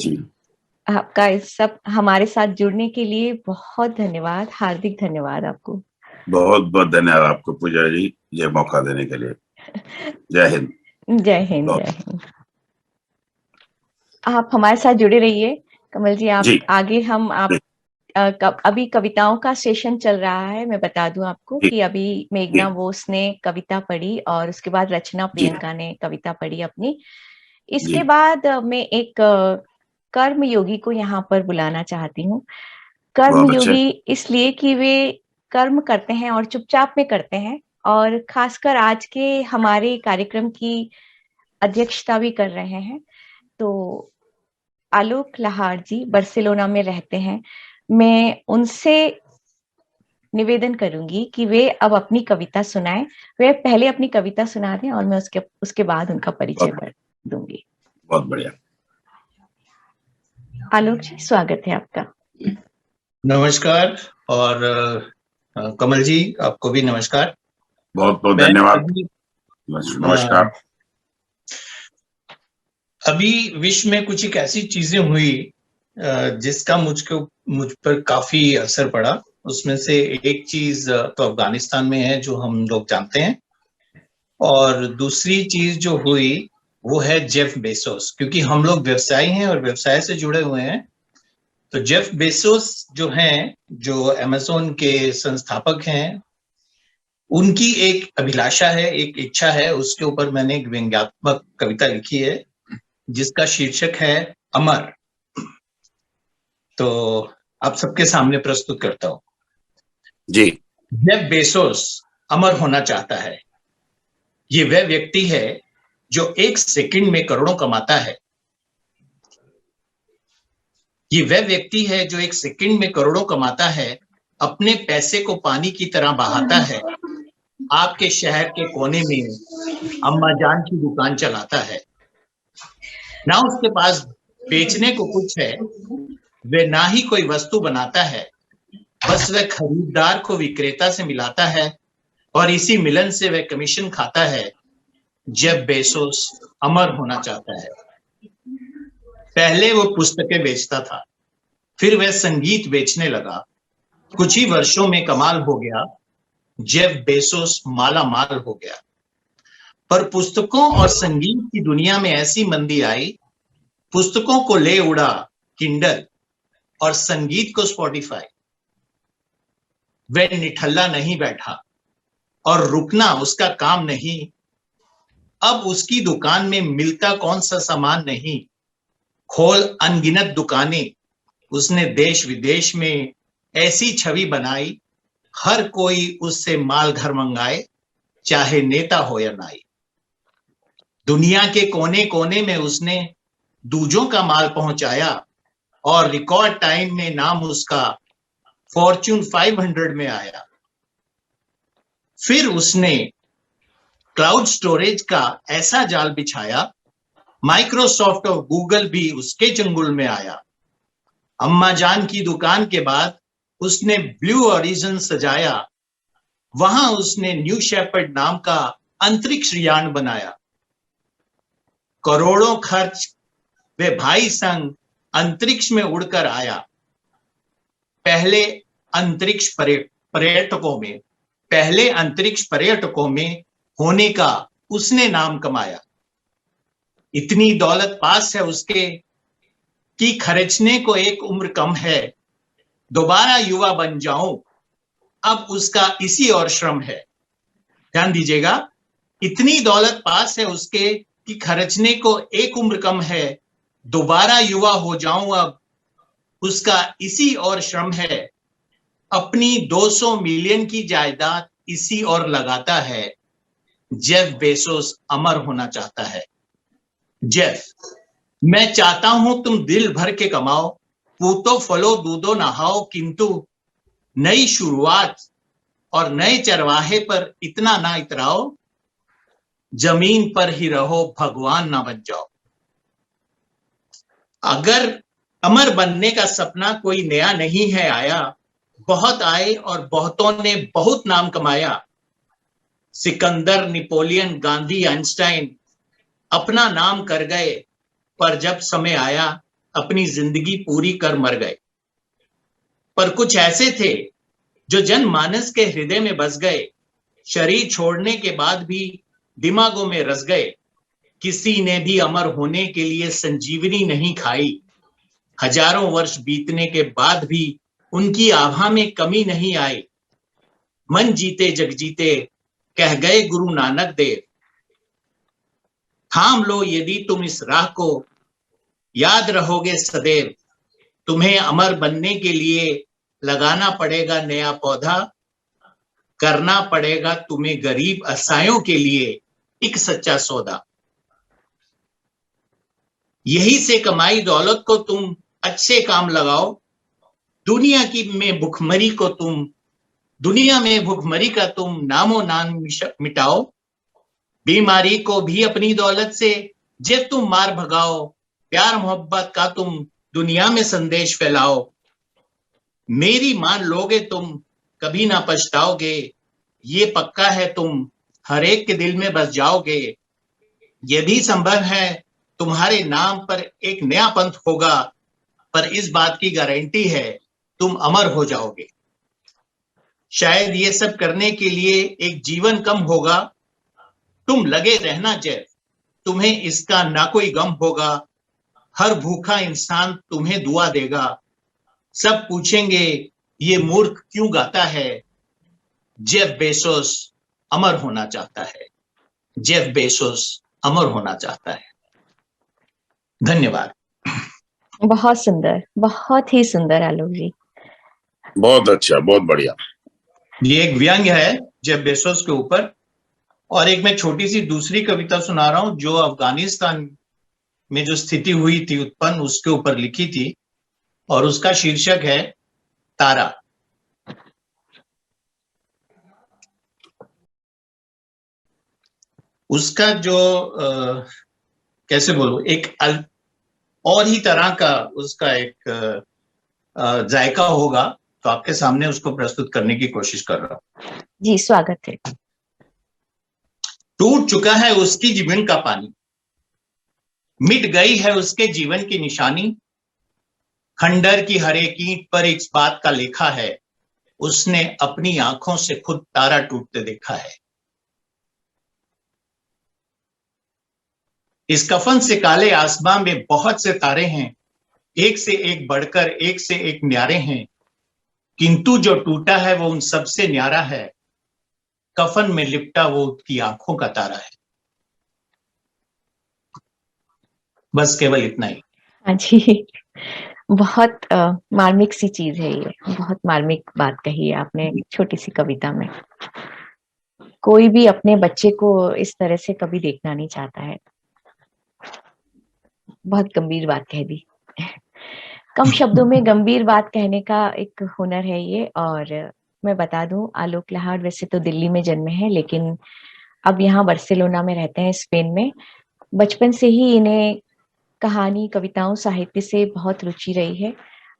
आपका इस सब हमारे साथ जुड़ने के लिए बहुत धन्यवाद, हार्दिक धन्यवाद आपको। बहुत बहुत धन्यवाद आपको पूजा जी, ये मौका देने के लिए। जय हिंद, जय हिंद, जय हिंद। आप हमारे साथ जुड़े रहिए कमल जी। आप आगे हम अभी कविताओं का सेशन चल रहा है। मैं बता दूं आपको जी, कि अभी मेघना बोस ने कविता पढ़ी और उसके बाद रचना जी, प्रियंका ने कविता पढ़ी अपनी। जी, इसके बाद मैं एक कर्म योगी को यहाँ पर बुलाना चाहती हूँ। कर्म बहुत अच्छे। योगी इसलिए कि वे कर्म करते हैं और चुपचाप में करते हैं, और खासकर आज के हमारे कार्यक्रम की अध्यक्षता भी कर रहे हैं। तो आलोक लहार जी बार्सिलोना में रहते हैं। मैं उनसे निवेदन करूंगी कि वे अब अपनी कविता सुनाएं। वे पहले अपनी कविता सुना दें और मैं उसके बाद उनका परिचय बहुत दूंगी। बहुत बढ़िया। आलोक जी, स्वागत है आपका। नमस्कार। और कमल जी, आपको भी नमस्कार। बहुत बहुत मैं धन्यवाद। अभी नमस्कार। अभी विश्व में कुछ एक ऐसी चीजें हुई जिसका मुझ पर काफी असर पड़ा। उसमें से एक चीज तो अफगानिस्तान में है, जो हम लोग जानते हैं, और दूसरी चीज जो हुई वो है जेफ बेजोस। क्योंकि हम लोग व्यवसायी हैं और व्यवसाय से जुड़े हुए हैं, तो जेफ बेजोस जो हैं, जो अमेज़न के संस्थापक हैं, उनकी एक अभिलाषा है, एक इच्छा है। उसके ऊपर मैंने एक व्यंग्यात्मक कविता लिखी है जिसका शीर्षक है अमर। तो आप सबके सामने प्रस्तुत करता हूं। जी। जेफ बेजोस अमर होना चाहता है। ये वह व्यक्ति है जो एक सेकंड में करोड़ों कमाता है। ये वह व्यक्ति है जो एक सेकंड में करोड़ों कमाता है, अपने पैसे को पानी की तरह बहाता है, आपके शहर के कोने में अम्मा जान की दुकान चलाता है। ना उसके पास बेचने को कुछ है, वे ना ही कोई वस्तु बनाता है, बस वह खरीदार को विक्रेता से मिलाता है और इसी मिलन से वह कमीशन खाता है। जेफ बेजोस अमर होना चाहता है। पहले वो पुस्तकें बेचता था, फिर वह संगीत बेचने लगा। कुछ ही वर्षों में कमाल हो गया, जेफ बेजोस माला माल हो गया। पर पुस्तकों और संगीत की दुनिया में ऐसी मंदी आई, पुस्तकों को ले उड़ा किंडल और संगीत को स्पॉटिफाई। वह निठल्ला नहीं बैठा और रुकना उसका काम नहीं। अब उसकी दुकान में मिलता कौन सा सामान नहीं। खोल अनगिनत दुकानें, उसने देश विदेश में ऐसी छवि बनाई, हर कोई उससे माल घर मंगाए, चाहे नेता हो या नाई। दुनिया के कोने कोने में उसने दूजों का माल पहुंचाया और रिकॉर्ड टाइम में नाम उसका फॉर्च्यून 500 में आया। फिर उसने क्लाउड स्टोरेज का ऐसा जाल बिछाया, माइक्रोसॉफ्ट और गूगल भी उसके चंगुल में आया। अम्मा जान की दुकान के बाद उसने ब्लू ओरिजिन सजाया, वहां उसने न्यू शेपर्ड नाम का अंतरिक्ष यान बनाया। करोड़ों खर्च वे भाई संग अंतरिक्ष में उड़कर आया। पहले अंतरिक्ष पर्यटकों में होने का उसने नाम कमाया। इतनी दौलत पास है उसके कि खर्चने को एक उम्र कम है। दोबारा युवा बन जाऊं, अब उसका इसी और श्रम है। ध्यान दीजिएगा, इतनी दौलत पास है उसके कि खर्चने को एक उम्र कम है। दोबारा युवा हो जाऊं, अब उसका इसी और श्रम है। अपनी 200 मिलियन की जायदाद इसी और लगाता है। जेफ बेजोस अमर होना चाहता है। जेफ, मैं चाहता हूं तुम दिल भर के कमाओ, पूतो फलो दूधो नहाओ, किंतु नई शुरुआत और नए चरवाहे पर इतना ना इतराओ, जमीन पर ही रहो, भगवान ना बन जाओ। अगर अमर बनने का सपना कोई नया नहीं है आया, बहुत आए और बहुतों ने बहुत नाम कमाया। सिकंदर, नेपोलियन, गांधी, आइंस्टाइन अपना नाम कर गए, पर जब समय आया अपनी जिंदगी पूरी कर मर गए। पर कुछ ऐसे थे जो जनमानस के हृदय में बस गए, शरीर छोड़ने के बाद भी दिमागों में रस गए। किसी ने भी अमर होने के लिए संजीवनी नहीं खाई, हजारों वर्ष बीतने के बाद भी उनकी आभा में कमी नहीं आई। मन जीते जग जीते कह गए गुरु नानक देव। थाम लो यदि तुम इस राह को, याद रहोगे सदैव। तुम्हें अमर बनने के लिए लगाना पड़ेगा नया पौधा, करना पड़ेगा तुम्हें गरीब असहायों के लिए एक सच्चा सौदा। यही से कमाई दौलत को तुम अच्छे काम लगाओ, दुनिया में भुखमरी का तुम नामो नाम मिटाओ। बीमारी को भी अपनी दौलत से जब तुम मार भगाओ, प्यार मोहब्बत का तुम दुनिया में संदेश फैलाओ। मेरी मान लोगे तुम कभी ना पछताओगे, ये पक्का है तुम हर एक के दिल में बस जाओगे। यदि संभव है तुम्हारे नाम पर एक नया पंथ होगा, पर इस बात की गारंटी है तुम अमर हो जाओगे। शायद ये सब करने के लिए एक जीवन कम होगा, तुम लगे रहना जय, तुम्हें इसका ना कोई गम होगा। हर भूखा इंसान तुम्हें दुआ देगा, सब पूछेंगे ये मूर्ख क्यों गाता है। जेफ बेजोस अमर होना चाहता है, जेफ बेजोस अमर होना चाहता है। धन्यवाद। बहुत सुंदर, बहुत ही सुंदर आलोक जी। बहुत अच्छा, बहुत बढ़िया। ये एक व्यंग है जेफ बेजोस के ऊपर, और एक मैं छोटी सी दूसरी कविता सुना रहा हूं जो अफगानिस्तान में जो स्थिति हुई थी उत्पन्न, उसके ऊपर लिखी थी, और उसका शीर्षक है तारा। उसका जो कैसे बोलूं, एक और ही तरह का उसका एक जायका होगा, तो आपके सामने उसको प्रस्तुत करने की कोशिश कर रहा हूं। जी, स्वागत है। टूट चुका है उसकी जीवन का पानी, मिट गई है उसके जीवन की निशानी। खंडर की हर एक ईंट पर इस बात का लिखा है, उसने अपनी आंखों से खुद तारा टूटते देखा है। इस कफन से काले आसमां में बहुत से तारे हैं, एक से एक बढ़कर एक से एक न्यारे हैं, किंतु जो टूटा है वो उन सबसे न्यारा है। कफन में लिपटा वो उसकी आंखों का तारा है। बस केवल इतना ही। हाँ जी, बहुत मार्मिक सी चीज है ये, बहुत मार्मिक बात कही है आपने छोटी सी कविता में। कोई भी अपने बच्चे को इस तरह से कभी देखना नहीं चाहता है। बहुत गंभीर बात कह दी। कम शब्दों में गंभीर बात कहने का एक हुनर है ये। और मैं बता दूं, आलोक लहाड़ वैसे तो दिल्ली में जन्मे हैं, लेकिन अब यहाँ बार्सिलोना में रहते हैं, स्पेन में। बचपन से ही इन्हें कहानी, कविताओं, साहित्य से बहुत रुचि रही है,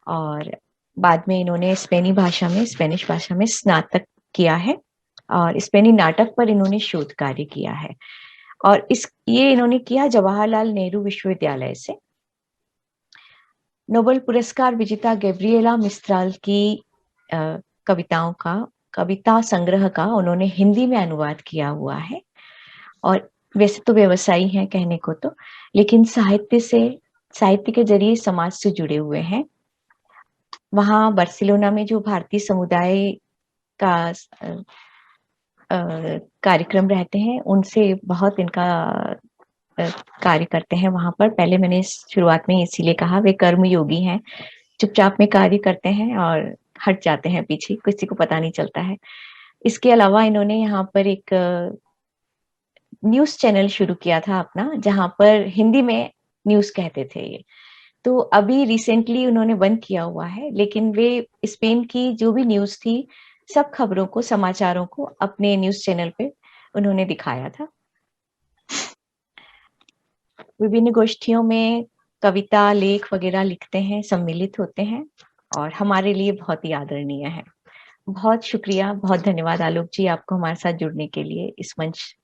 और बाद में इन्होंने स्पेनिश भाषा में स्नातक किया है, और स्पेनी नाटक पर इन्होंने शोध कार्य किया है। और ये इन्होंने किया जवाहरलाल नेहरू विश्वविद्यालय से। नोबेल पुरस्कार विजेता गैब्रिएला मिस्त्राल की कविता संग्रह का उन्होंने हिंदी में अनुवाद किया हुआ है। और वैसे तो व्यवसायी हैं कहने को तो, लेकिन साहित्य के जरिए समाज से जुड़े हुए हैं। वहाँ बार्सिलोना में जो भारतीय समुदाय का कार्यक्रम रहते हैं, उनसे बहुत इनका कार्य करते हैं वहां पर। पहले मैंने शुरुआत में इसीलिए कहा, वे कर्म योगी हैं, चुपचाप में कार्य करते हैं और हट जाते हैं पीछे, किसी को पता नहीं चलता है। इसके अलावा इन्होंने यहाँ पर एक न्यूज चैनल शुरू किया था अपना, जहां पर हिंदी में न्यूज कहते थे ये। तो अभी रिसेंटली उन्होंने बंद किया हुआ है, लेकिन वे स्पेन की जो भी न्यूज थी, सब खबरों को, समाचारों को अपने न्यूज चैनल पे उन्होंने दिखाया था। विभिन्न गोष्ठियों में कविता, लेख वगैरह लिखते हैं, सम्मिलित होते हैं, और हमारे लिए बहुत ही आदरणीय है। बहुत शुक्रिया, बहुत धन्यवाद आलोक जी, आपको हमारे साथ जुड़ने के लिए। इस मंच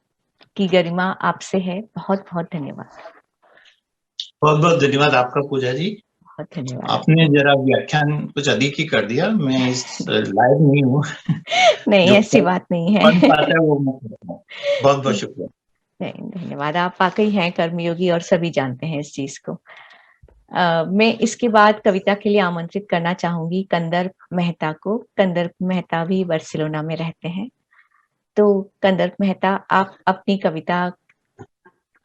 की गरिमा आपसे है। बहुत बहुत धन्यवाद। बहुत बहुत धन्यवाद आपका पूजा जी। बहुत धन्यवाद। आपने जरा व्याख्यान कुछ अधिक ही कर दिया, मैं इस लायक नहीं हूँ। नहीं, ऐसी बात नहीं है। बहुत बहुत शुक्रिया। नहीं, धन्यवाद। आप वाकई हैं कर्मयोगी और सभी जानते हैं इस चीज को। मैं इसके बाद कविता के लिए आमंत्रित करना चाहूंगी कंदर्प मेहता को। कंदर्प मेहता भी बार्सिलोना में रहते हैं। तो कंदर्प मेहता, आप अपनी कविता,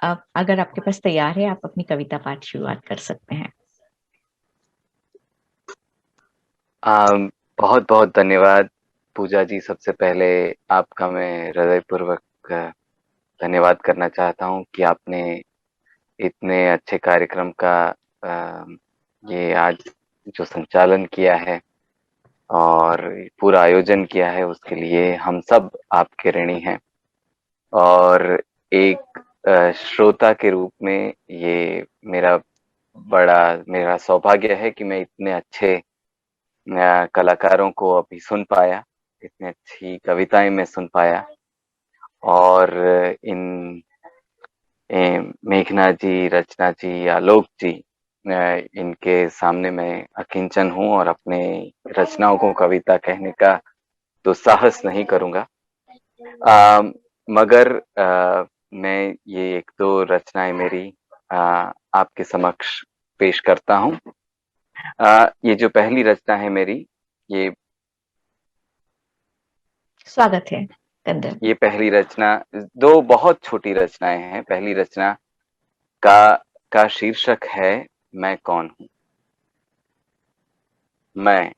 आप अगर आपके पास तैयार है, आप अपनी कविता पाठ शुरुआत कर सकते हैं। बहुत बहुत धन्यवाद पूजा जी। सबसे पहले आपका मैं हृदयपूर्वक धन्यवाद करना चाहता हूँ कि आपने इतने अच्छे कार्यक्रम का ये आज जो संचालन किया है और पूरा आयोजन किया है, उसके लिए हम सब आपके ऋणी हैं। और एक श्रोता के रूप में ये मेरा सौभाग्य है कि मैं इतने अच्छे कलाकारों को अभी सुन पाया, इतनी अच्छी कविताएं मैं सुन पाया। और इन मेघना जी, रचना जी, आलोक जी, इनके सामने मैं अकिंचन हूँ और अपने रचनाओं को कविता कहने का तो साहस नहीं करूँगा। मगर मैं ये एक दो रचनाएं मेरी आपके समक्ष पेश करता हूँ। ये जो पहली रचना है मेरी, ये स्वागत है कंदर्प। ये पहली रचना, दो बहुत छोटी रचनाएं हैं। पहली रचना का शीर्षक है मैं कौन हूं। मैं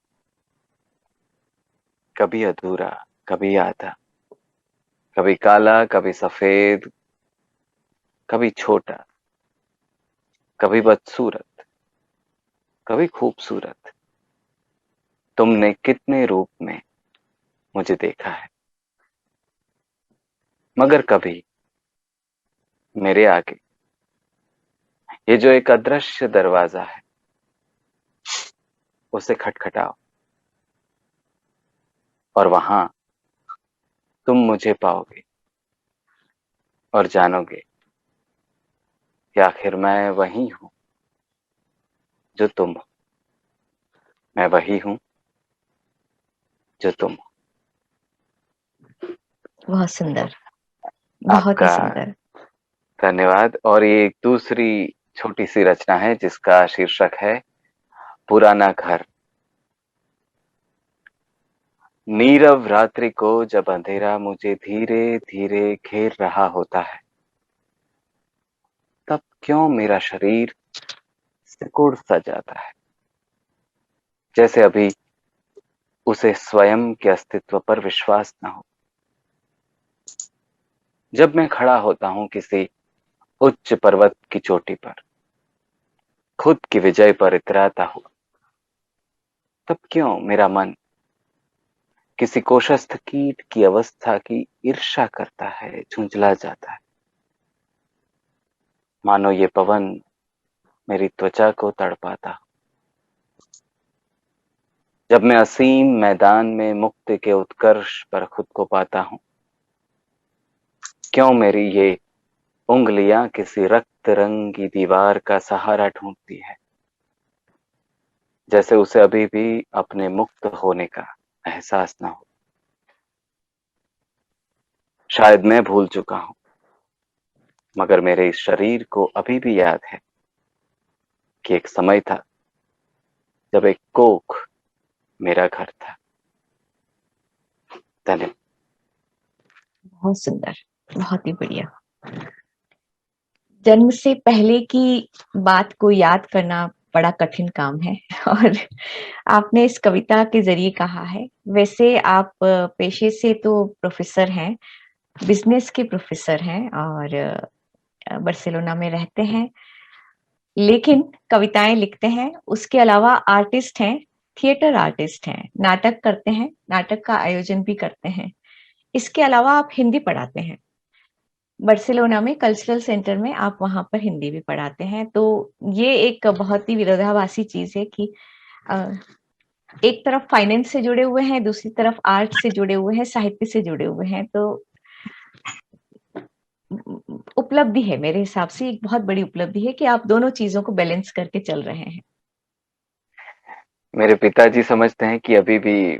कभी अधूरा, कभी आधा, कभी काला, कभी सफेद, कभी छोटा, कभी बदसूरत, कभी खूबसूरत। तुमने कितने रूप में मुझे देखा है, मगर कभी मेरे आगे ये जो एक अदृश्य दरवाजा है, उसे खटखटाओ और वहां तुम मुझे पाओगे और जानोगे कि आखिर मैं वही हूं जो तुम हो। मैं वही हूं जो तुम हो। बहुत सुंदर, बहुत ही आपका सुंदर। धन्यवाद। और ये एक दूसरी छोटी सी रचना है जिसका शीर्षक है पुराना घर। नीरव रात्रि को जब अंधेरा मुझे धीरे धीरे घेर रहा होता है, तब क्यों मेरा शरीर सिकुड़ सा जाता है, जैसे अभी उसे स्वयं के अस्तित्व पर विश्वास न हो। जब मैं खड़ा होता हूं किसी उच्च पर्वत की चोटी पर, खुद की विजय पर इतराता हुआ, तब क्यों मेरा मन किसी कोशस्थ कीट की अवस्था की ईर्ष्या करता है, झुंझला जाता है, मानो ये पवन मेरी त्वचा को तड़पाता। जब मैं असीम मैदान में मुक्ति के उत्कर्ष पर खुद को पाता हूं, क्यों मेरी ये उंगलियां किसी रक्त रंगी दीवार का सहारा ढूंढती है, जैसे उसे अभी भी अपने मुक्त होने का एहसास ना हो। शायद मैं भूल चुका हूं, मगर मेरे इस शरीर को अभी भी याद है कि एक समय था जब एक कोख मेरा घर था। धन्यवाद। बहुत सुंदर, बहुत ही बढ़िया। जन्म से पहले की बात को याद करना बड़ा कठिन काम है और आपने इस कविता के जरिए कहा है। वैसे आप पेशे से तो प्रोफेसर हैं, बिजनेस के प्रोफेसर हैं और बार्सिलोना में रहते हैं, लेकिन कविताएं लिखते हैं। उसके अलावा आर्टिस्ट हैं, थिएटर आर्टिस्ट हैं, नाटक करते हैं, नाटक का आयोजन भी करते हैं। इसके अलावा आप हिंदी पढ़ाते हैं बार्सिलोना में, कल्चरल सेंटर में आप वहां पर हिंदी भी पढ़ाते हैं। तो ये एक बहुत ही विरोधाभासी चीज है कि एक तरफ फाइनेंस से जुड़े हुए हैं, दूसरी तरफ आर्ट से जुड़े हुए हैं, साहित्य से जुड़े हुए हैं। तो उपलब्धि है, मेरे हिसाब से एक बहुत बड़ी उपलब्धि है कि आप दोनों चीजों को बैलेंस करके चल रहे हैं। मेरे पिताजी समझते हैं कि अभी भी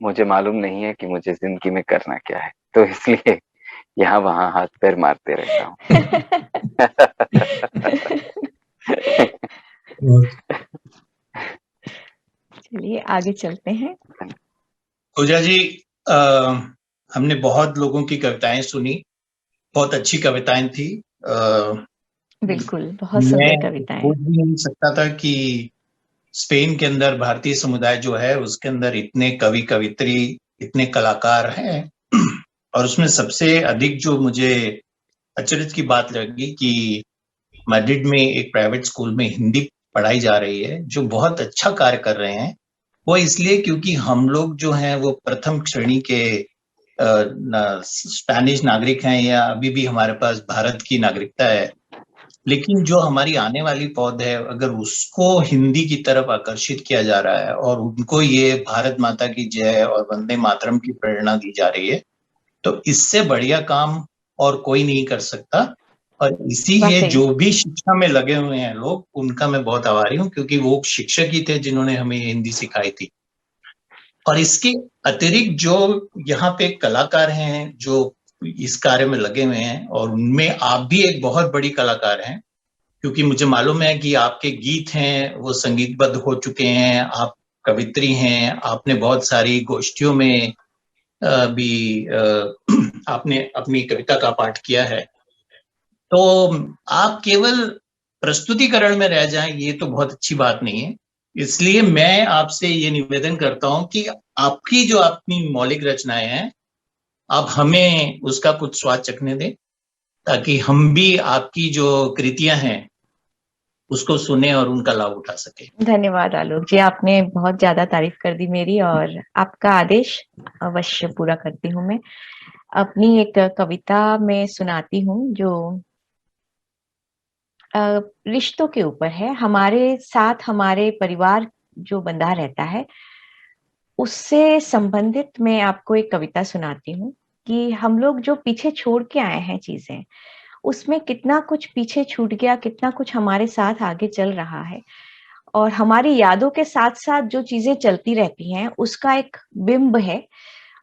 मुझे मालूम नहीं है कि मुझे जिंदगी में करना क्या है, तो इसलिए यहाँ वहां हाथ पैर मारते रहता हूँ। चलिए आगे चलते हैं। पूजा जी, हमने बहुत लोगों की कविताएं सुनी, बहुत अच्छी कविताएं थी। बिल्कुल, बहुत मैं सुंदर कविताएं। सोच भी नहीं सकता था कि स्पेन के अंदर भारतीय समुदाय जो है उसके अंदर इतने कवि कवित्री, इतने कलाकार हैं। और उसमें सबसे अधिक जो मुझे अचरज की बात लगी कि मैड्रिड में एक प्राइवेट स्कूल में हिंदी पढ़ाई जा रही है, जो बहुत अच्छा कार्य कर रहे हैं। वो इसलिए क्योंकि हम लोग जो हैं वो प्रथम श्रेणी के स्पेनिश नागरिक हैं, या अभी भी हमारे पास भारत की नागरिकता है, लेकिन जो हमारी आने वाली पौध है अगर उसको हिंदी की तरफ आकर्षित किया जा रहा है और उनको ये भारत माता की जय और वंदे मातरम की प्रेरणा दी जा रही है, तो इससे बढ़िया काम और कोई नहीं कर सकता। और इसीलिए जो भी शिक्षा में लगे हुए हैं लोग, उनका मैं बहुत आभारी हूँ, क्योंकि वो शिक्षक ही थे जिन्होंने हमें हिंदी सिखाई थी। और इसके अतिरिक्त जो यहाँ पे कलाकार हैं जो इस कार्य में लगे हुए हैं, और उनमें आप भी एक बहुत बड़ी कलाकार हैं, क्योंकि मुझे मालूम है कि आपके गीत हैं वो संगीतबद्ध हो चुके हैं, आप कवित्री हैं, आपने बहुत सारी गोष्ठियों में भी आपने अपनी कविता का पाठ किया है। तो आप केवल प्रस्तुतिकरण में रह जाएं ये तो बहुत अच्छी बात नहीं है। इसलिए मैं आपसे ये निवेदन करता हूं कि आपकी जो अपनी मौलिक रचनाएं हैं, आप हमें उसका कुछ स्वाद चखने दें, ताकि हम भी आपकी जो कृतियां हैं उसको सुने और उनका लाभ उठा सके। धन्यवाद आलोक जी, आपने बहुत ज्यादा तारीफ कर दी मेरी, और आपका आदेश अवश्य पूरा करती हूँ। मैं अपनी एक कविता में सुनाती हूँ जो रिश्तों के ऊपर है। हमारे साथ हमारे परिवार जो बंधा रहता है उससे संबंधित मैं आपको एक कविता सुनाती हूँ कि हम लोग जो पीछे छोड़ के आए हैं चीजें, उसमें कितना कुछ पीछे छूट गया, कितना कुछ हमारे साथ आगे चल रहा है, और हमारी यादों के साथ साथ जो चीजें चलती रहती हैं उसका एक बिंब है।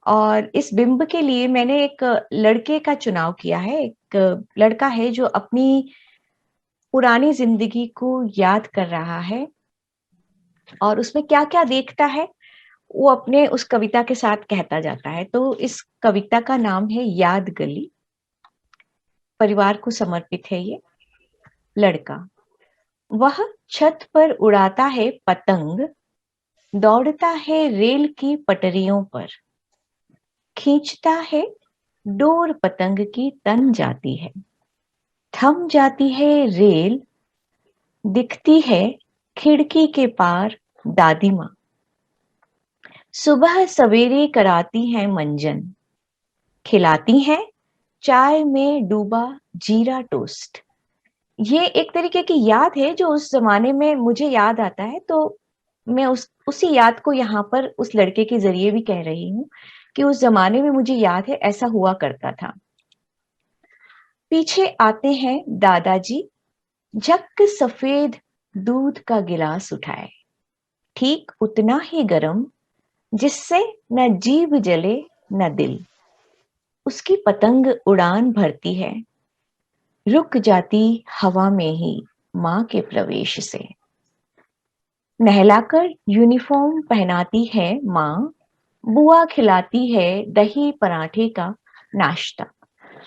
और इस बिंब के लिए मैंने एक लड़के का चुनाव किया है। एक लड़का है जो अपनी पुरानी जिंदगी को याद कर रहा है, और उसमें क्या क्या देखता है वो अपने उस कविता के साथ कहता जाता है। तो इस कविता का नाम है याद गली। परिवार को समर्पित है ये। लड़का, वह छत पर उड़ाता है पतंग, दौड़ता है रेल की पटरियों पर, खींचता है डोर पतंग की तन जाती है, थम जाती है रेल, दिखती है खिड़की के पार दादी माँ, सुबह सवेरे कराती हैं मंजन, खिलाती हैं चाय में डूबा जीरा टोस्ट। ये एक तरीके की याद है जो उस जमाने में मुझे याद आता है, तो मैं उसी याद को यहाँ पर उस लड़के के जरिए भी कह रही हूँ कि उस जमाने में मुझे याद है ऐसा हुआ करता था। पीछे आते हैं दादाजी, झक सफेद दूध का गिलास उठाए, ठीक उतना ही गरम जिससे न जीभ जले न दिल। उसकी पतंग उड़ान भरती है, रुक जाती हवा में ही माँ के प्रवेश से। नहलाकर यूनिफॉर्म पहनाती है माँ, बुआ खिलाती है दही पराठे का नाश्ता।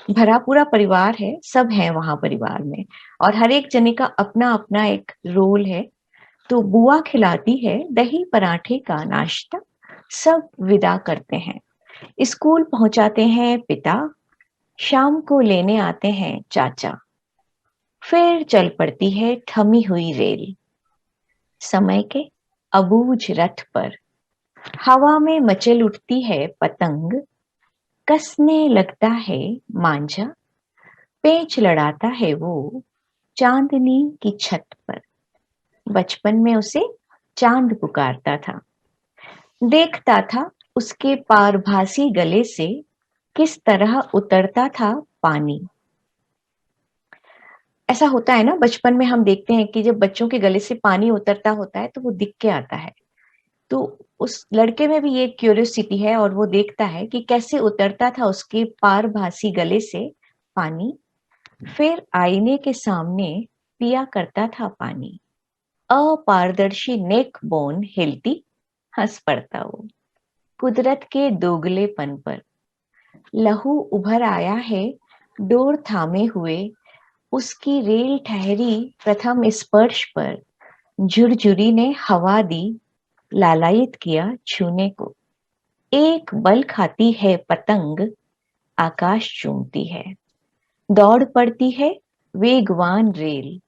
भरा पूरा परिवार है, सब है वहां परिवार में, और हर एक जने का अपना अपना एक रोल है। तो बुआ खिलाती है दही पराठे का नाश्ता, सब विदा करते हैं। स्कूल पहुंचाते हैं पिता, शाम को लेने आते हैं चाचा। फिर चल पड़ती है थमी हुई रेल, समय के अबूझ रथ पर। हवा में मचल उठती है पतंग, कसने लगता है मांझा, पेंच लड़ाता है वो चांदनी की छत पर। बचपन में उसे चांद पुकारता था, देखता था उसके पारभासी गले से किस तरह उतरता था पानी। ऐसा होता है ना, बचपन में हम देखते हैं कि जब बच्चों के गले से पानी उतरता होता है तो वो दिख के आता है। तो उस लड़के में भी ये क्यूरियोसिटी है, और वो देखता है कि कैसे उतरता था उसके पारभासी गले से पानी। फिर आईने के सामने पिया करता था पानी, अपारदर्शी नेक बोन हिलती हंस पड़ता वो। कुदरत के दोगलेपन पर लहू उभर आया है डोर थामे हुए, उसकी रेल ठहरी प्रथम स्पर्श पर। झुरझुरी ने हवा दी, लालायित किया छूने को। एक बल खाती है पतंग, आकाश चूमती है। दौड़ पड़ती है वेगवान रेल,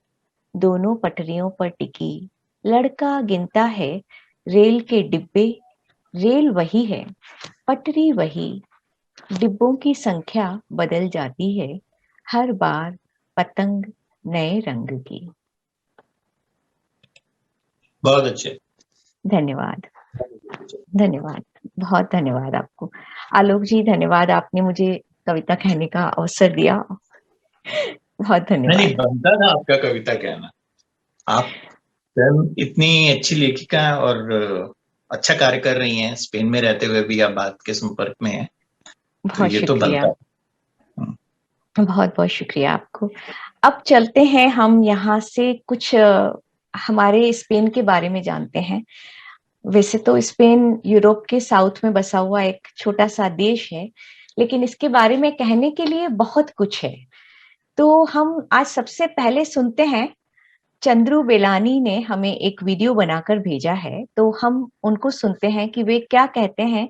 दोनों पटरियों पर टिकी। लड़का गिनता है रेल के डिब्बे, रेल वही है, पटरी वही। डिब्बों की संख्या बदल जाती है, हर बार पतंग नए रंग की। बहुत अच्छे। धन्यवाद, धन्यवाद, बहुत धन्यवाद आपको। आलोक जी, धन्यवाद, आपने मुझे कविता कहने का अवसर दिया। बहुत नहीं, धन्यवाद। बनता था आपका कविता कहना। आप स्वयं इतनी अच्छी लेखिका हैं और अच्छा कार्य कर रही हैं। स्पेन में रहते हुए भी आप बात के संपर्क में हैं, तो बहुत ये तो शुक्रिया, बनता है। बहुत बहुत शुक्रिया आपको। अब चलते हैं हम यहाँ से कुछ हमारे स्पेन के बारे में जानते हैं। वैसे तो स्पेन यूरोप के साउथ में बसा हुआ एक छोटा सा देश है, लेकिन इसके बारे में कहने के लिए बहुत कुछ है। तो हम आज सबसे पहले सुनते हैं, चंद्रू बेलानी ने हमें एक वीडियो बनाकर भेजा है, तो हम उनको सुनते हैं कि वे क्या कहते हैं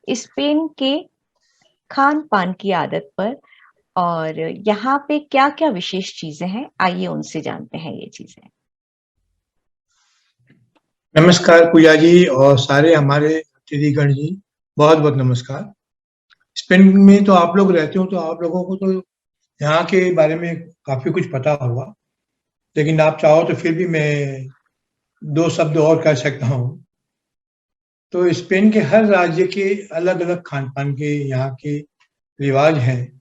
स्पेन के खान पान की आदत पर और यहाँ पे क्या क्या विशेष चीजें हैं। आइए उनसे जानते हैं ये चीजें। नमस्कार पूजा जी और सारे हमारे अतिथिगण जी, बहुत बहुत नमस्कार। स्पेन में तो आप लोग रहते हो, तो आप लोगों को तो यहाँ के बारे में काफी कुछ पता होगा, लेकिन आप चाहो तो फिर भी मैं 2 शब्द और कह सकता हूँ। तो स्पेन के हर राज्य के अलग अलग खान पान के यहाँ के रिवाज हैं।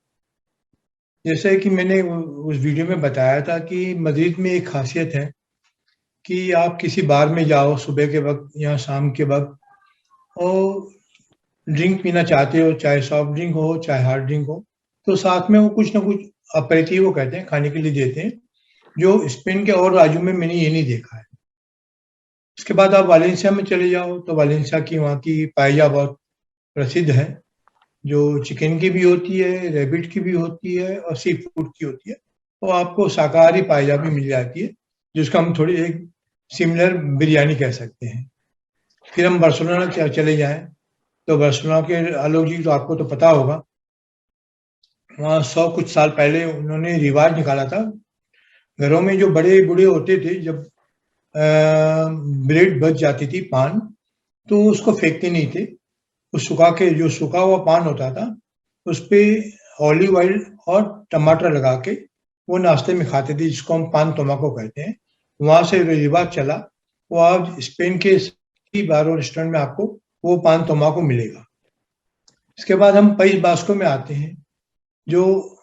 जैसे कि मैंने उस वीडियो में बताया था कि मद्रिद में एक खासियत है कि आप किसी बार में जाओ सुबह के वक्त या शाम के वक्त और ड्रिंक पीना चाहते हो, चाहे सॉफ्ट ड्रिंक हो चाहे हार्ड ड्रिंक हो, तो साथ में वो कुछ ना कुछ अपेरिटिवो कहते हैं, खाने के लिए देते हैं, जो स्पेन के और राज्यों में मैंने ये नहीं देखा है। इसके बाद आप वालेंसिया में चले जाओ तो वालेंसिया की वहाँ की पाएजा बहुत प्रसिद्ध है, जो चिकन की भी होती है, रैबिट की भी होती है और सी फूड की होती है। तो आपको शाकाहारी पाएजा भी मिल जाती है, जिसका हम थोड़ी एक सिमिलर बिरयानी कह सकते हैं। फिर हम बार्सिलोना चले जाएं तो बार्सिलोना के आलोक जी, तो आपको तो पता होगा, वहाँ 100 कुछ साल पहले उन्होंने रिवाज निकाला था, घरों में जो बड़े बूढ़े होते थे, जब ब्रेड बच जाती थी, पान, तो उसको फेंकते नहीं थे, उस सुखा के, जो सूखा हुआ पान होता था उस पे ऑलिव ऑयल और टमाटर लगा के वो नाश्ते में खाते थे, जिसको हम पान तोमाको कहते हैं। वहां से रिवाज चला, वो आज स्पेन के सभी बार और रेस्टोरेंट में आपको वो पान तोमाको मिलेगा। इसके बाद हम पाइस बास्को में आते हैं, जो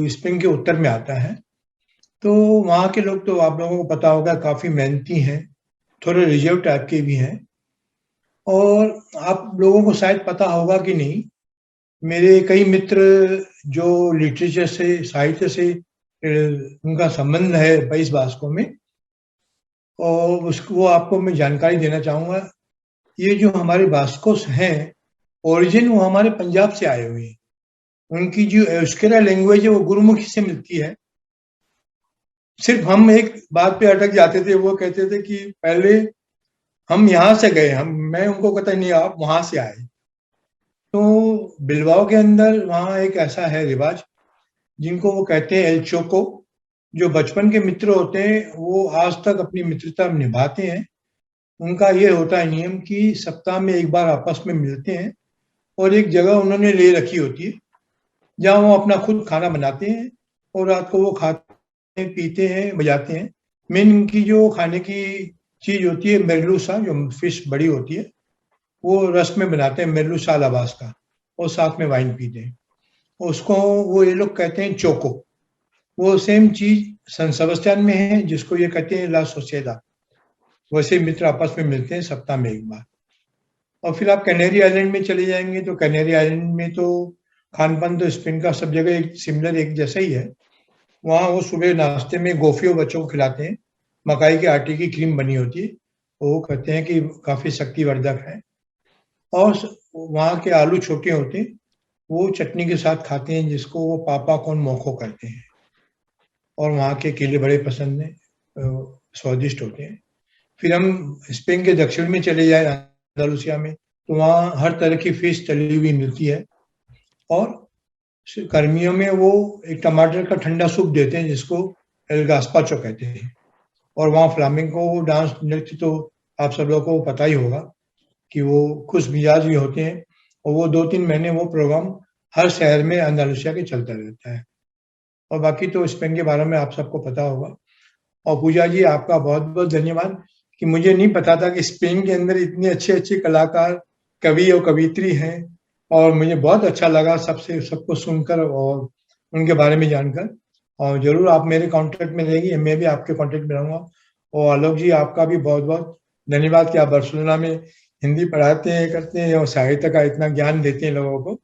स्पेन के उत्तर में आता है। तो वहाँ के लोग, तो आप लोगों को पता होगा, काफी मेहनती हैं, थोड़े रिजर्व टाइप के भी हैं। और आप लोगों को शायद पता होगा कि नहीं, मेरे कई मित्र जो लिटरेचर से, साहित्य से उनका संबंध है पाइस बास्को में, और वो आपको मैं जानकारी देना चाहूँगा। ये जो हमारे बास्कोस हैं, ओरिजिन वो हमारे पंजाब से आए हुए हैं। उनकी जो एस्केरा लैंग्वेज है वो गुरुमुखी से मिलती है। सिर्फ हम एक बात पे अटक जाते थे, वो कहते थे कि पहले हम यहाँ से गए, मैं उनको कहता नहीं, आप वहां से आए। तो बिलबाओ के अंदर वहाँ एक ऐसा है रिवाज, जिनको वो कहते हैं एल चोको। जो बचपन के मित्र होते हैं वो आज तक अपनी मित्रता निभाते हैं। उनका ये होता है नियम कि सप्ताह में एक बार आपस में मिलते हैं, और एक जगह उन्होंने ले रखी होती है जहाँ वो अपना खुद खाना बनाते हैं, और रात को वो खाते हैं, पीते हैं, बजाते हैं। मेन इनकी जो खाने की चीज होती है मेरलूसा, जो फिश बड़ी होती है, वो रस में बनाते हैं, मेरलूसा अलाबास का, और साथ में वाइन पीते हैं। उसको वो ये लोग कहते हैं चोको। वो सेम चीज सन सेबेस्टियन में है, जिसको ये कहते हैं ला सोसेदा। वैसे मित्र आपस में मिलते हैं सप्ताह में एक बार। और फिर आप कैनेरी आइलैंड में चले जाएंगे तो कैनेरी आइलैंड में तो खान पान तो स्पेन का सब जगह एक सिमिलर, एक जैसा ही है। वहाँ वो सुबह नाश्ते में गोफियो बच्चों को खिलाते हैं, मकाई के आटे की क्रीम बनी होती है, वो कहते हैं कि काफी शक्तिवर्धक है। और वहाँ के आलू छोटे होते हैं, वो चटनी के साथ खाते हैं, जिसको वो पापा कौन मोखो कहते हैं। और वहाँ के केले बड़े पसंद हैं, स्वादिष्ट होते हैं। फिर हम स्पेन के दक्षिण में चले जाए, अंदालुसिया में, तो वहाँ हर तरह की फिश तली हुई मिलती है। और गर्मियों में वो एक टमाटर का ठंडा सूप देते हैं, जिसको एल गास्पाचो कहते हैं। और वहाँ फ्लामिंगो डांस नृत्य तो आप सब लोगों को पता ही होगा कि वो खुश मिजाज भी होते हैं। और वो 2-3 महीने वो प्रोग्राम हर शहर में अंदालुसिया के चलता रहता है। और बाकी तो स्पेन के बारे में आप सबको पता होगा। और पूजा जी, आपका बहुत बहुत धन्यवाद कि मुझे नहीं पता था कि स्पेन के अंदर इतने अच्छे अच्छे कलाकार, कवि और कवित्री हैं। और मुझे बहुत अच्छा लगा सबको सुनकर और उनके बारे में जानकर। और जरूर आप मेरे कांटेक्ट में रहेंगी, मैं भी आपके कांटेक्ट में रहूंगा। और आलोक जी, आपका भी बहुत बहुत धन्यवाद कि आप बार्सिलोना में हिंदी पढ़ाते हैं, करते हैं और साहित्य का इतना ज्ञान देते हैं लोगों को।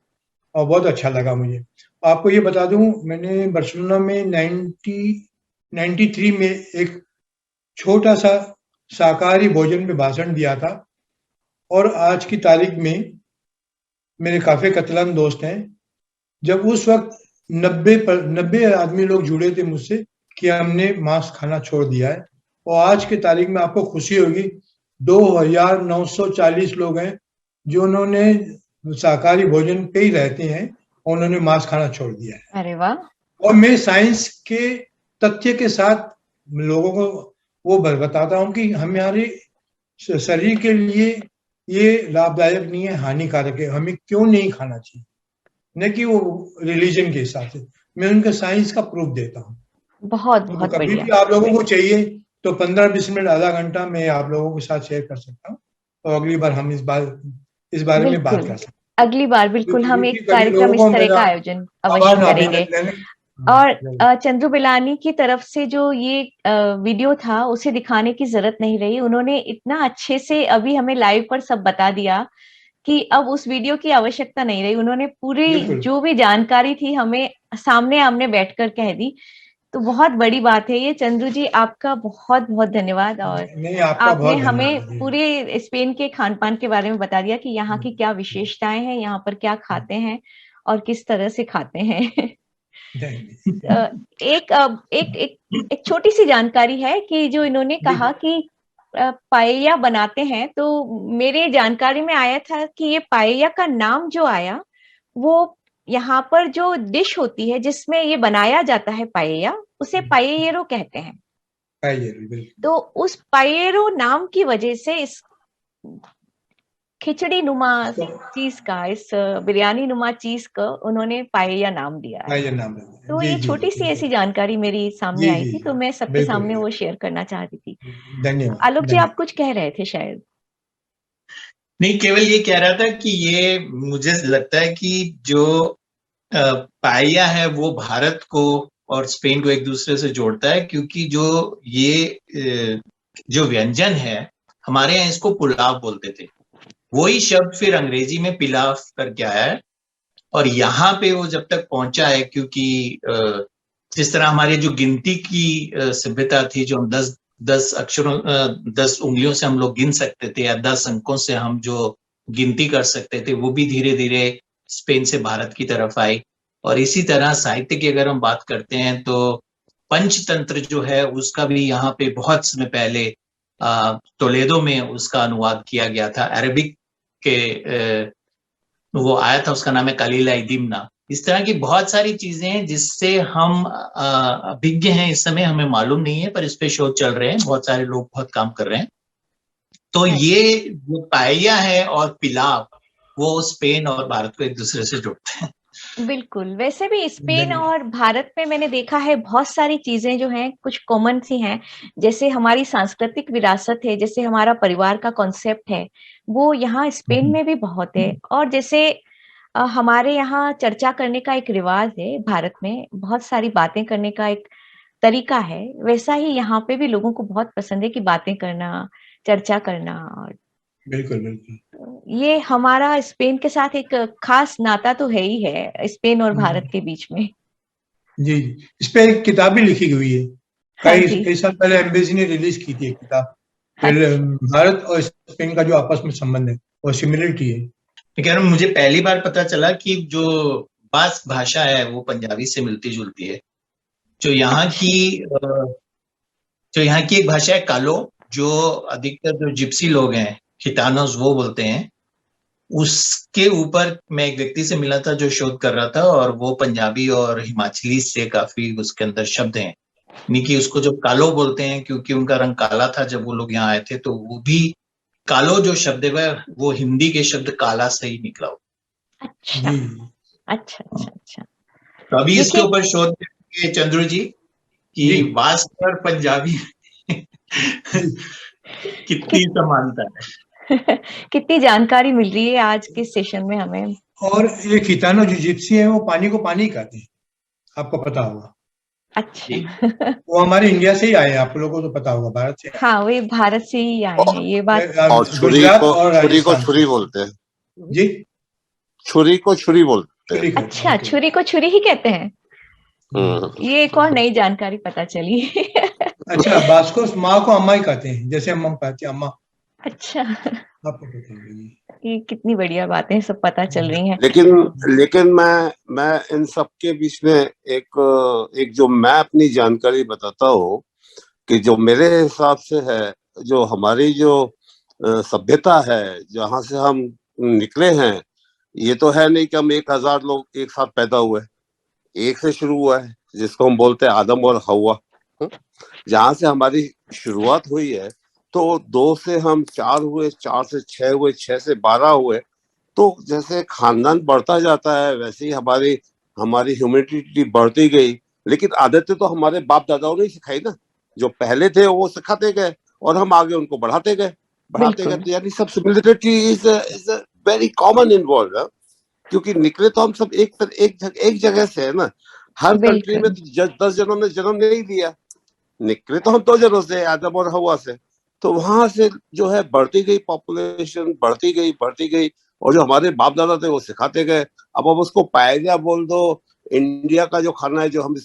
और बहुत अच्छा लगा मुझे। आपको ये बता दूं, मैंने बार्सिलोना में 1993 में एक छोटा सा शाकाहारी भोजन पे भाषण दिया था। और आज की तारीख में मेरे काफी कतलान दोस्त हैं। जब उस वक्त 90 आदमी लोग जुड़े थे मुझसे कि हमने मांस खाना छोड़ दिया है। और आज की तारीख में आपको खुशी होगी, 2940 लोग हैं जो उन्होंने शाकाहारी भोजन पे ही रहते हैं, उन्होंने मांस खाना छोड़ दिया है। अरे वाह। और मैं साइंस के तथ्य के साथ लोगों को वो बताता हूँ कि हमारे शरीर के लिए ये लाभदायक नहीं है, हानिकारक है, हमें क्यों नहीं खाना चाहिए। न कि वो रिलीजन के हिसाब से, मैं उनके साइंस का प्रूफ देता हूँ। बहुत तो बहुत कभी बढ़िया। भी आप लोगों को चाहिए तो 15-20 मिनट, आधा घंटा मैं आप लोगों के साथ शेयर कर सकता हूँ। और अगली बार हम इस बारे में बात बिल्कुल, कर सकते हैं। अगली बार बिल्कुल हम क्योंकि एक कभी लोगों कार्यक्रम इस को तरह मेरा का आयोजन आभार अवश्य ना भी करेंगे। लेने। और चंद्रू बिलानी की तरफ से जो ये वीडियो था, उसे दिखाने की जरूरत नहीं रही। उन्होंने इतना अच्छे से अभी हमें लाइव पर सब बता दिया कि अब उस वीडियो की आवश्यकता नहीं रही। उन्होंने पूरी बिल्कुल। जो भी जानकारी थी हमें सामने आमने बैठकर कह दी। तो बहुत बड़ी बात है ये। चंद्रू जी, आपका बहुत बहुत धन्यवाद। और नहीं, आपका आपने बहुत हमें धन्यवाद जी। पूरे स्पेन के खान पान के बारे में बता दिया कि यहाँ की क्या विशेषताएं हैं, यहाँ पर क्या खाते हैं और किस तरह से खाते हैं। एक छोटी सी जानकारी है कि जो इन्होंने कहा कि पाएया बनाते हैं, तो मेरे जानकारी में आया था कि ये पाएया का नाम जो आया, वो यहाँ पर जो डिश होती है जिसमें ये बनाया जाता है पाएया, उसे पाएयेरो कहते हैं। पाएयेरो, बिल्कुल। तो उस पाएयेरो नाम की वजह से इस खिचड़ी नुमा चीज का, इस बिरयानी नुमा चीज का उन्होंने पाएया नाम दिया है। पाएया नाम है। तो जी, ये जी, छोटी सी ऐसी जानकारी मेरी सामने जी, आई जी, थी, तो मैं सबके बिल्कुल। सामने वो शेयर करना चाहती थी। धन्यवाद। आलोक जी, आप कुछ कह रहे थे शायद। नहीं, केवल ये कह रहा था कि ये मुझे लगता है कि जो पाएया है वो भारत को और स्पेन को एक दूसरे से जोड़ता है, क्योंकि जो ये जो व्यंजन है, हमारे यहाँ इसको पुलाव बोलते थे। वही शब्द फिर अंग्रेजी में पिलाव करके आया है। और यहाँ पे वो जब तक पहुंचा है, क्योंकि जिस तरह हमारी जो गिनती की सभ्यता थी, जो हम 10 अक्षरों 10 उंगलियों से हम लोग गिन सकते थे, या 10 अंकों से हम जो गिनती कर सकते थे, वो भी धीरे धीरे स्पेन से भारत की तरफ आई। और इसी तरह साहित्य की अगर हम बात करते हैं तो पंचतंत्र जो है उसका भी यहाँ पे बहुत समय पहले टोलेडो में उसका अनुवाद किया गया था। अरबिक के वो आया था, उसका नाम है कलीला इदिमना। इस तरह की बहुत सारी चीजें हैं जिससे हम अभिज्ञ हैं इस समय, हमें मालूम नहीं है, पर इस पे शोध चल रहे हैं, बहुत सारे लोग बहुत काम कर रहे हैं। तो ये जो पाएया है और पिलाव, वो स्पेन और भारत को एक दूसरे से जोड़ते हैं। बिल्कुल। वैसे भी स्पेन और भारत में मैंने देखा है बहुत सारी चीजें जो हैं कुछ कॉमन सी हैं। जैसे हमारी सांस्कृतिक विरासत है, जैसे हमारा परिवार का कॉन्सेप्ट है, वो यहाँ स्पेन में भी बहुत है। और जैसे हमारे यहाँ चर्चा करने का एक रिवाज है, भारत में बहुत सारी बातें करने का एक तरीका है, वैसा ही यहाँ पे भी लोगों को बहुत पसंद है कि बातें करना, चर्चा करना। और बिल्कुल बिल्कुल, ये हमारा स्पेन के साथ एक खास नाता तो है ही है, स्पेन और भारत के बीच में। जी, इस पे एक किताब भी लिखी हुई है। कई साल पहले एम्बेसी ने रिलीज की थी एक किताब, भारत और स्पेन का जो आपस में संबंध है और सिमिलरिटी है। कह रहा हूँ, मुझे पहली बार पता चला कि जो बास्क भाषा है वो पंजाबी से मिलती जुलती है। जो यहाँ की एक भाषा है कालो, जो अधिकतर जो जिप्सी लोग हैं, खितानोस, वो बोलते हैं। उसके ऊपर मैं एक व्यक्ति से मिला था जो शोध कर रहा था, और वो पंजाबी और हिमाचली से काफी उसके अंदर शब्द हैं, यानी कि उसको जो कालो बोलते हैं क्योंकि उनका रंग काला था जब वो लोग यहाँ आए थे, तो वो भी कालो जो शब्द है वो हिंदी के शब्द काला से ही निकला हो। अच्छा अच्छा अच्छा अच्छा। तो अभी इसके ऊपर शोध करेंगे चंद्रू जी कि वास्क और पंजाबी कितनी समानता है। कितनी जानकारी मिल रही है आज के सेशन में हमें। और ये खितानो जो जिप्सी है वो पानी को पानी कहते हैं, आपको पता होगा। अच्छा। वो हमारे इंडिया से ही आए हैं, आप लोगों को तो पता होगा, भारत से। हाँ, वे भारत से ही आए हैं, ये बात। और छुरी को छुरी बोलते हैं जी, छुरी को छुरी बोलते हैं। अच्छा, छुरी को छुरी ही कहते हैं। ये एक और नई जानकारी पता चली। अच्छा, बास्को माँ को अम्मा ही कहते हैं, जैसे हम कहते हैं अम्मा। अच्छा, आपको पता है। ये कितनी बढ़िया बातें सब पता चल रही हैं। लेकिन मैं इन सब के बीच में एक जो मैं अपनी जानकारी बताता हूँ कि जो मेरे हिसाब से है, जो हमारी जो सभ्यता है, जहाँ से हम निकले हैं, ये तो है नहीं कि हम 1000 लोग एक साथ पैदा हुए, एक से शुरू हुआ है, जिसको हम बोलते हैं आदम और हवा। जहाँ से हमारी शुरुआत हुई है, तो 2 से हम 4 हुए, 4 से 6 हुए, 6 से 12 हुए। तो जैसे खानदान बढ़ता जाता है वैसे ही हमारी ह्यूमैनिटी बढ़ती गई। लेकिन आदतें तो हमारे बाप दादाओं ने सिखाई ना, जो पहले थे वो सिखाते गए और हम आगे उनको बढ़ाते गए। यानी सब similarity is very common involve, क्योंकि निकले तो हम सब एक जगह से है ना। हर कंट्री में 10 जनों ने जन्म नहीं लिया, निकले तो हम 2 जनों से, आदम और हवा से। तो वहां से जो है बढ़ती गई पॉपुलेशन, बढ़ती गई, और जो हमारे बाप दादा थे वो सिखाते गए। अब उसको पाएगा बोल दो, इंडिया का जो खाना है, जो हम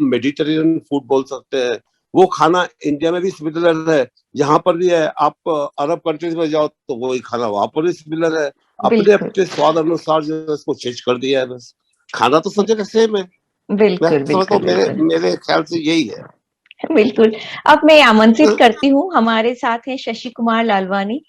मेडिटेरियन फूड बोल सकते हैं, वो खाना इंडिया में भी सिमिलर है, यहाँ पर भी है। आप अरब कंट्रीज में जाओ तो वही खाना वहां पर भी सिमिलर है। अपने स्वाद अनुसार जो है इसको चेंज कर दिया है, बस खाना तो सब जगह सेम है। बिल्कुल, मेरे ख्याल से यही है। बिल्कुल। अब मैं आमंत्रित करती हूँ, हमारे साथ हैं शशि कुमार लालवानी।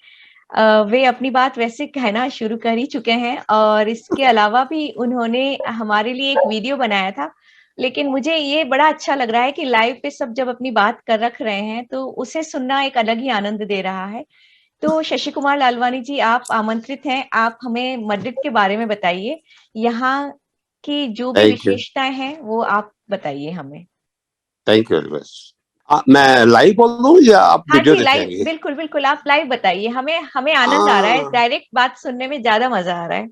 वे अपनी बात वैसे कहना शुरू कर ही चुके हैं, और इसके अलावा भी उन्होंने हमारे लिए एक वीडियो बनाया था। लेकिन मुझे ये बड़ा अच्छा लग रहा है कि लाइव पे सब जब अपनी बात कर रख रहे हैं तो उसे सुनना एक अलग ही आनंद दे रहा है। तो शशि कुमार लालवानी जी, आप आमंत्रित हैं। आप हमें मैड्रिड के बारे में बताइए, यहाँ की जो भी विशेषताएं हैं वो आप बताइए हमें। Thank you very much. मैं लाइव बोल दूं या आप वीडियो देखेंगे? बिल्कुल, आप लाइव बताइए। हमें आनंद आ रहा है, डायरेक्ट बात सुनने में ज्यादा मजा आ रहा है,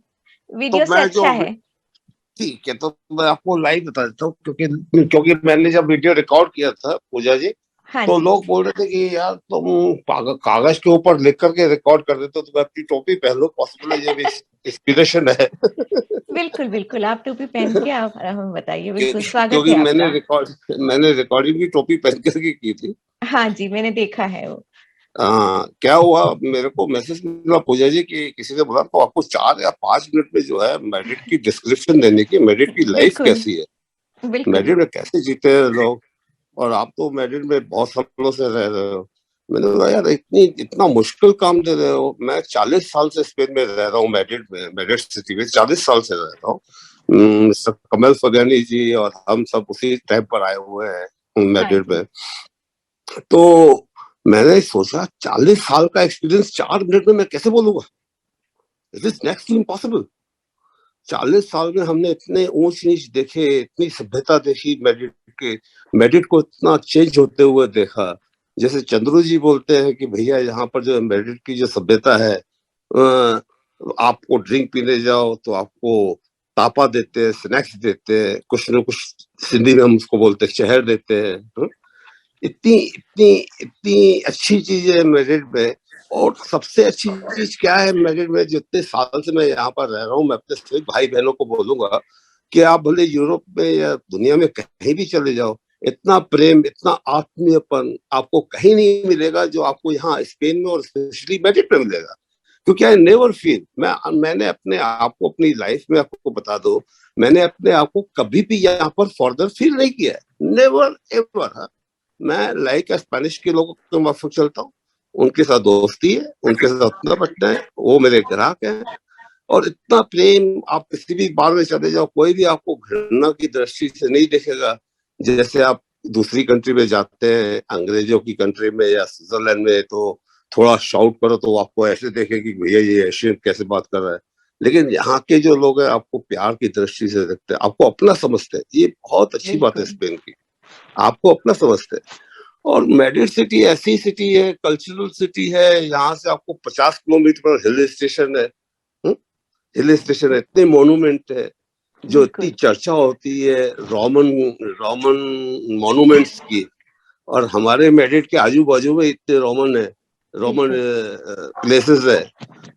वीडियो से अच्छा है। ठीक है, तो मैं आपको लाइव बता देता हूँ, क्योंकि मैंने जब वीडियो रिकॉर्ड किया था पूजा जी, तो लोग बोल रहे थे कि यार तुम कागज के ऊपर लिख करके रिकॉर्ड कर देते हो, तो मैं अपनी टोपी पहन लो, पॉसिबल है, ये भी इंस्पिरेशन है। बिल्कुल, आप टोपी पहन के आप हमें बताइए। बिल्कुल, स्वागत है क्योंकि मैंने रिकॉर्डिंग की टोपी पहन करके की थी। हाँ जी, मैंने देखा है वो। क्या हुआ, मेरे को मैसेज मिला पूजा जी कि किसी ने बोला तो आपको 4 या 5 मिनट में जो है मैड्रिड की डिस्क्रिप्शन देने की, मैड्रिड की लाइफ कैसी है, मैड्रिड में कैसे जीते हैं लोग, और आप तो मैड्रिड में बहुत सालों से रह रहे हो। मैंने बोला यार इतना मुश्किल काम दे रहे हो। मैं 40 साल से स्पेन में रह रहा हूँ, मैड्रिड सिटी में 40 साल से रह रहा हूँ। कमल फगानी जी और हम सब उसी टाइम पर आए हुए हैं मैड्रिड में। तो मैंने सोचा 40 साल का एक्सपीरियंस 4 मिनट में मैं कैसे बोलूंगा, इट इज नेक्स्ट इम्पॉसिबल। 40 साल में हमने इतने ऊंच नीच देखे, इतनी सभ्यता देखी, मैड्रिड को इतना चेंज होते हुए देखा। जैसे चंद्रू जी बोलते हैं कि भैया यहाँ पर जो मैड्रिड की जो सभ्यता है, आपको ड्रिंक पीने जाओ तो आपको तापा देते हैं, स्नैक्स देते हैं, कुछ न कुछ सिंधी में हम उसको बोलते हैं शहर देते हैं। इतनी अच्छी चीज है मैड्रिड में। और सबसे अच्छी चीज क्या है मैड्रिड में, जितने साल से मैं यहाँ पर रह रहा हूँ, मैं अपने सभी भाई बहनों को बोलूंगा कि आप भले यूरोप में या दुनिया में कहीं भी चले जाओ, इतना प्रेम, इतना आत्मीयपन आपको कहीं नहीं मिलेगा जो आपको यहाँ स्पेन में और स्पेशली मैड्रिड में मिलेगा। क्योंकि आई नेवर फील, मैंने अपने आप को अपनी लाइफ में आपको बता दो, मैंने अपने आप को कभी भी यहाँ पर फर्दर फील नहीं किया है, नेवर एवर। मैं लाइक स्पेनिश के लोगों के माफक चलता हूँ, उनके साथ दोस्ती है, उनके साथ उतना बटना है, वो मेरे ग्राहक हैं। और इतना प्रेम, आप किसी भी बार में चले जाओ, कोई भी आपको घृणा की दृष्टि से नहीं देखेगा। जैसे आप दूसरी कंट्री में जाते हैं, अंग्रेजों की कंट्री में या स्विट्जरलैंड में, तो थोड़ा शाउट करो तो आपको ऐसे देखे कि भैया ये एशियन कैसे बात कर रहा है। लेकिन यहाँ के जो लोग हैं आपको प्यार की दृष्टि से देखते हैं, आपको अपना समझते हैं। ये बहुत अच्छी बात है स्पेन की, आपको अपना समझते हैं। और मैड्रिड सिटी ऐसी सिटी है, कल्चरल सिटी है, यहाँ से आपको 50 किलोमीटर पर हिल स्टेशन है। हिल स्टेशन है, इतने मोन्यूमेंट है, जो इतनी चर्चा होती है रोमन मॉन्यूमेंट्स की। और हमारे मैड्रिड के आजू बाजू में इतने रोमन प्लेसेस है,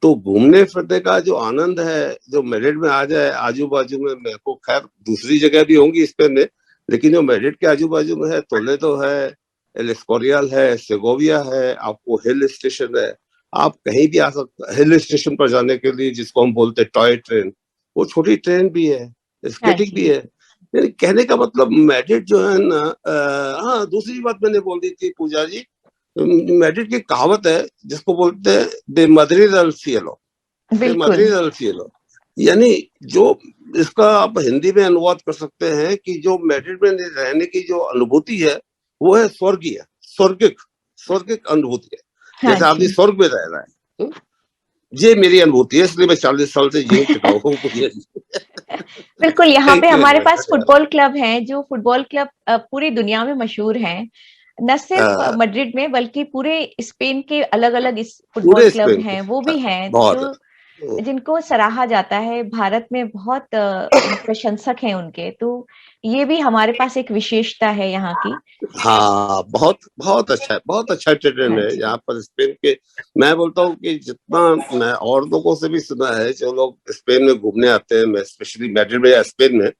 तो घूमने फिरने का जो आनंद है, जो मैड्रिड में आ जाए आजू बाजू में, मेरे को खैर दूसरी जगह भी होंगी स्पेन में, लेकिन जो मैड्रिड के आजू बाजू में है, टोलेडो है, एल एस्कोरियल है, सेगोविया है, आपको हिल स्टेशन है, आप कहीं भी आ सकते। हिल स्टेशन पर जाने के लिए जिसको हम बोलते हैं टॉय ट्रेन, वो छोटी ट्रेन भी है, स्केटिंग भी है। कहने का मतलब मैड्रिड जो है ना, हाँ दूसरी बात मैंने बोल दी थी पूजा जी, मैड्रिड की कहावत है जिसको बोलते हैं दे मद्रिद अल सिएलो, दे मद्रिद अल सिएलो, यानी जो इसका आप हिंदी में अनुवाद कर सकते हैं कि जो मैड्रिड में रहने की जो अनुभूति है वो है स्वर्गीय, स्वर्गिक अनुभूति है, जैसे आदमी स्वर्ग में रह रहा है। ये मेरी अनुभूति है, इसलिए मैं 40 साल से यही टिका हूँ। बिल्कुल, यहाँ पे हमारे पास फुटबॉल क्लब हैं, जो फुटबॉल क्लब पूरी दुनिया में मशहूर हैं, न सिर्फ मैड्रिड में बल्कि पूरे स्पेन के अलग अलग फुटबॉल क्लब हैं, वो भी हैं जो जिनको सराहा जाता है। भारत में बहुत प्रशंसक हैं उनके, तो ये भी हमारे पास एक विशेषता है यहाँ की। हाँ, बहुत अच्छा है, बहुत अच्छा ट्रेंड है यहाँ पर स्पेन के। मैं बोलता हूँ कि जितना मैं और लोगों से भी सुना है जो लोग स्पेन में घूमने आते हैं, स्पेशली मैड्रिड में या स्पेन में,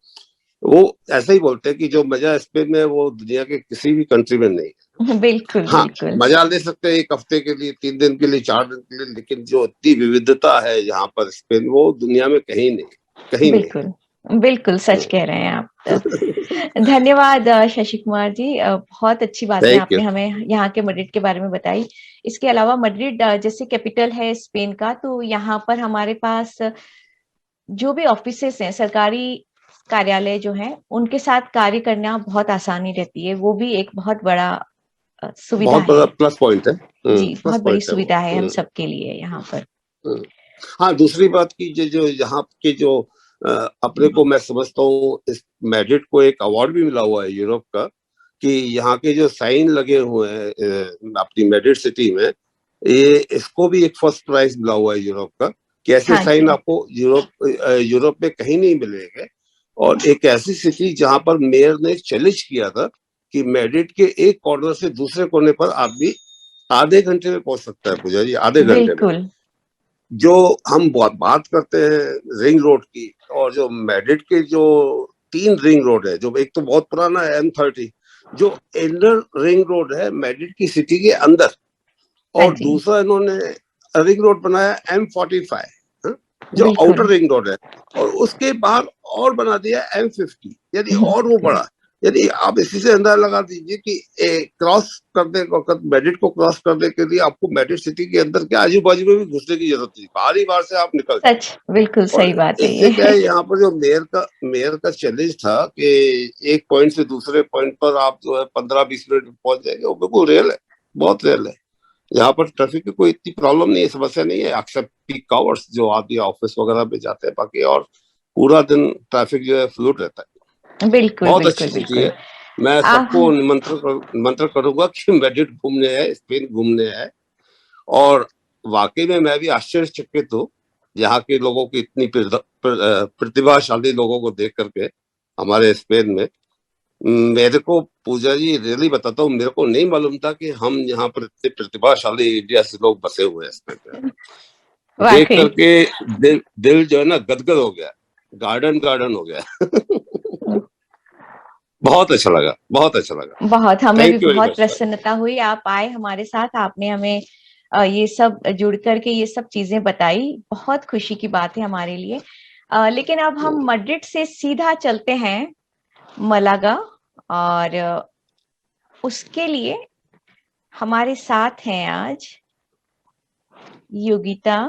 वो ऐसा ही बोलते हैं कि जो मजा स्पेन में है वो दुनिया के किसी भी कंट्री में नहीं है। बिल्कुल, हाँ, बिल्कुल। मजा ले सकते हैं 1 हफ्ते के लिए, 3 दिन के लिए, 4 दिन के लिए, लेकिन जो इतनी विविधता है यहाँ पर स्पेन, वो दुनिया में कहीं नहीं, कहीं बिल्कुल, बिल्कुल सच कह रहे हैं आप। धन्यवाद शशि कुमार जी, बहुत अच्छी बातें आपने हमें यहाँ के मैड्रिड के बारे में बताई। इसके अलावा मैड्रिड जैसे कैपिटल है स्पेन का, तो यहाँ पर हमारे पास जो भी ऑफिसेस हैं, सरकारी कार्यालय जो हैं, उनके साथ कार्य करना बहुत आसानी रहती है। वो भी एक बहुत बड़ा सुविधा बहुत बड़ा प्लस पॉइंट है। जी, बहुत बड़ी सुविधा है हम सबके लिए यहाँ पर। हाँ, दूसरी बात की जो यहाँ के जो अपने को मैं समझता हूँ, इस मैड्रिड को एक अवार्ड भी मिला हुआ है यूरोप का, कि यहाँ के जो साइन लगे हुए हैं अपनी मैड्रिड सिटी में, ये इसको भी एक फर्स्ट प्राइज मिला हुआ है यूरोप का, कि ऐसे साइन आपको यूरोप में कहीं नहीं मिलेंगे। और एक ऐसी सिटी जहाँ पर मेयर ने चैलेंज किया था कि मैड्रिड के एक कॉर्नर से दूसरे कोने पर आदमी आधे घंटे में पहुंच सकता है पूजा जी, आधे घंटे में। जो हम बात करते हैं रिंग रोड की, और जो मैड्रिड के जो 3 रिंग रोड है, जो एक तो बहुत पुराना है M30, जो इनर रिंग रोड है मैड्रिड की सिटी के अंदर, और दूसरा इन्होंने रिंग रोड बनाया M45, जो आउटर रिंग रोड है, और उसके बाहर और बना दिया M50, यानी और वो बड़ा। यदि आप इसी से अंदाजा लगा दीजिए कि क्रॉस करने वक्त, मैड्रिड को क्रॉस करने के लिए आपको मैड्रिड सिटी के अंदर के आजू बाजू में भी घुसने की जरूरत नहीं, बाहरी बार से आप निकल। बिल्कुल सही बात है। इससे क्या है, यहाँ पर जो मेयर का चैलेंज था कि एक पॉइंट से दूसरे पॉइंट पर आप जो है 15-20 मिनट में पहुंच जाएंगे, वो बिल्कुल रियल है, बहुत रियल है। यहाँ पर ट्रैफिक की कोई इतनी प्रॉब्लम नहीं है, समस्या नहीं है, एक्सेप्ट पीक आवर्स जो आदमी ऑफिस वगैरह में जाते हैं, बाकी और पूरा दिन ट्रैफिक जो है फ्लूड रहता है। बिल्कुल, बहुत अच्छी सिटी है। मैं सबको निमंत्रण करूंगा कि मैड्रिड घूमने आए, स्पेन घूमने आए। और वाकई में मैं भी आश्चर्यचकित हूँ यहाँ के लोगों की इतनी प्रतिभाशाली लोगों को देख करके हमारे स्पेन में। मेरे को पूजा जी रियली बताता हूँ, मेरे को नहीं मालूम था कि हम यहाँ पर इतने प्रतिभाशाली इंडिया से लोग बसे हुए हैं स्पेन में। देख करके दिल जो है ना गदगद हो गया, गार्डन हो गया। बहुत अच्छा लगा, बहुत अच्छा लगा। बहुत, हमें Thank भी you very बहुत much, sir. प्रसन्नता हुई, आप आए हमारे साथ, आपने हमें ये सब जुड़ करके ये सब चीजें बताई, बहुत खुशी की बात है हमारे लिए। लेकिन अब हम मैड्रिड से सीधा चलते हैं मलागा, और उसके लिए हमारे साथ हैं आज योगिता।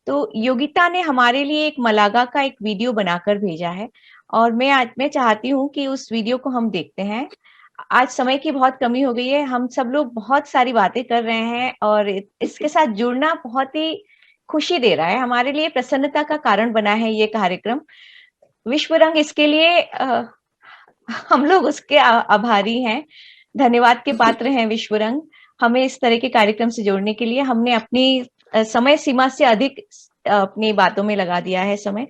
तो योगिता ने हमारे लिए एक मलागा का एक वीडियो बनाकर भेजा है, और मैं चाहती हूँ कि उस वीडियो को हम देखते हैं। आज समय की बहुत कमी हो गई है, हम सब लोग बहुत सारी बातें कर रहे हैं, और इसके साथ जुड़ना बहुत ही खुशी दे रहा है, हमारे लिए प्रसन्नता का कारण बना है ये कार्यक्रम। विश्व रंग, इसके लिए हम लोग उसके आभारी हैं, धन्यवाद के पात्र हैं विश्व रंग, हमें इस तरह के कार्यक्रम से जोड़ने के लिए। हमने अपनी समय सीमा से अधिक अपनी बातों में लगा दिया है समय।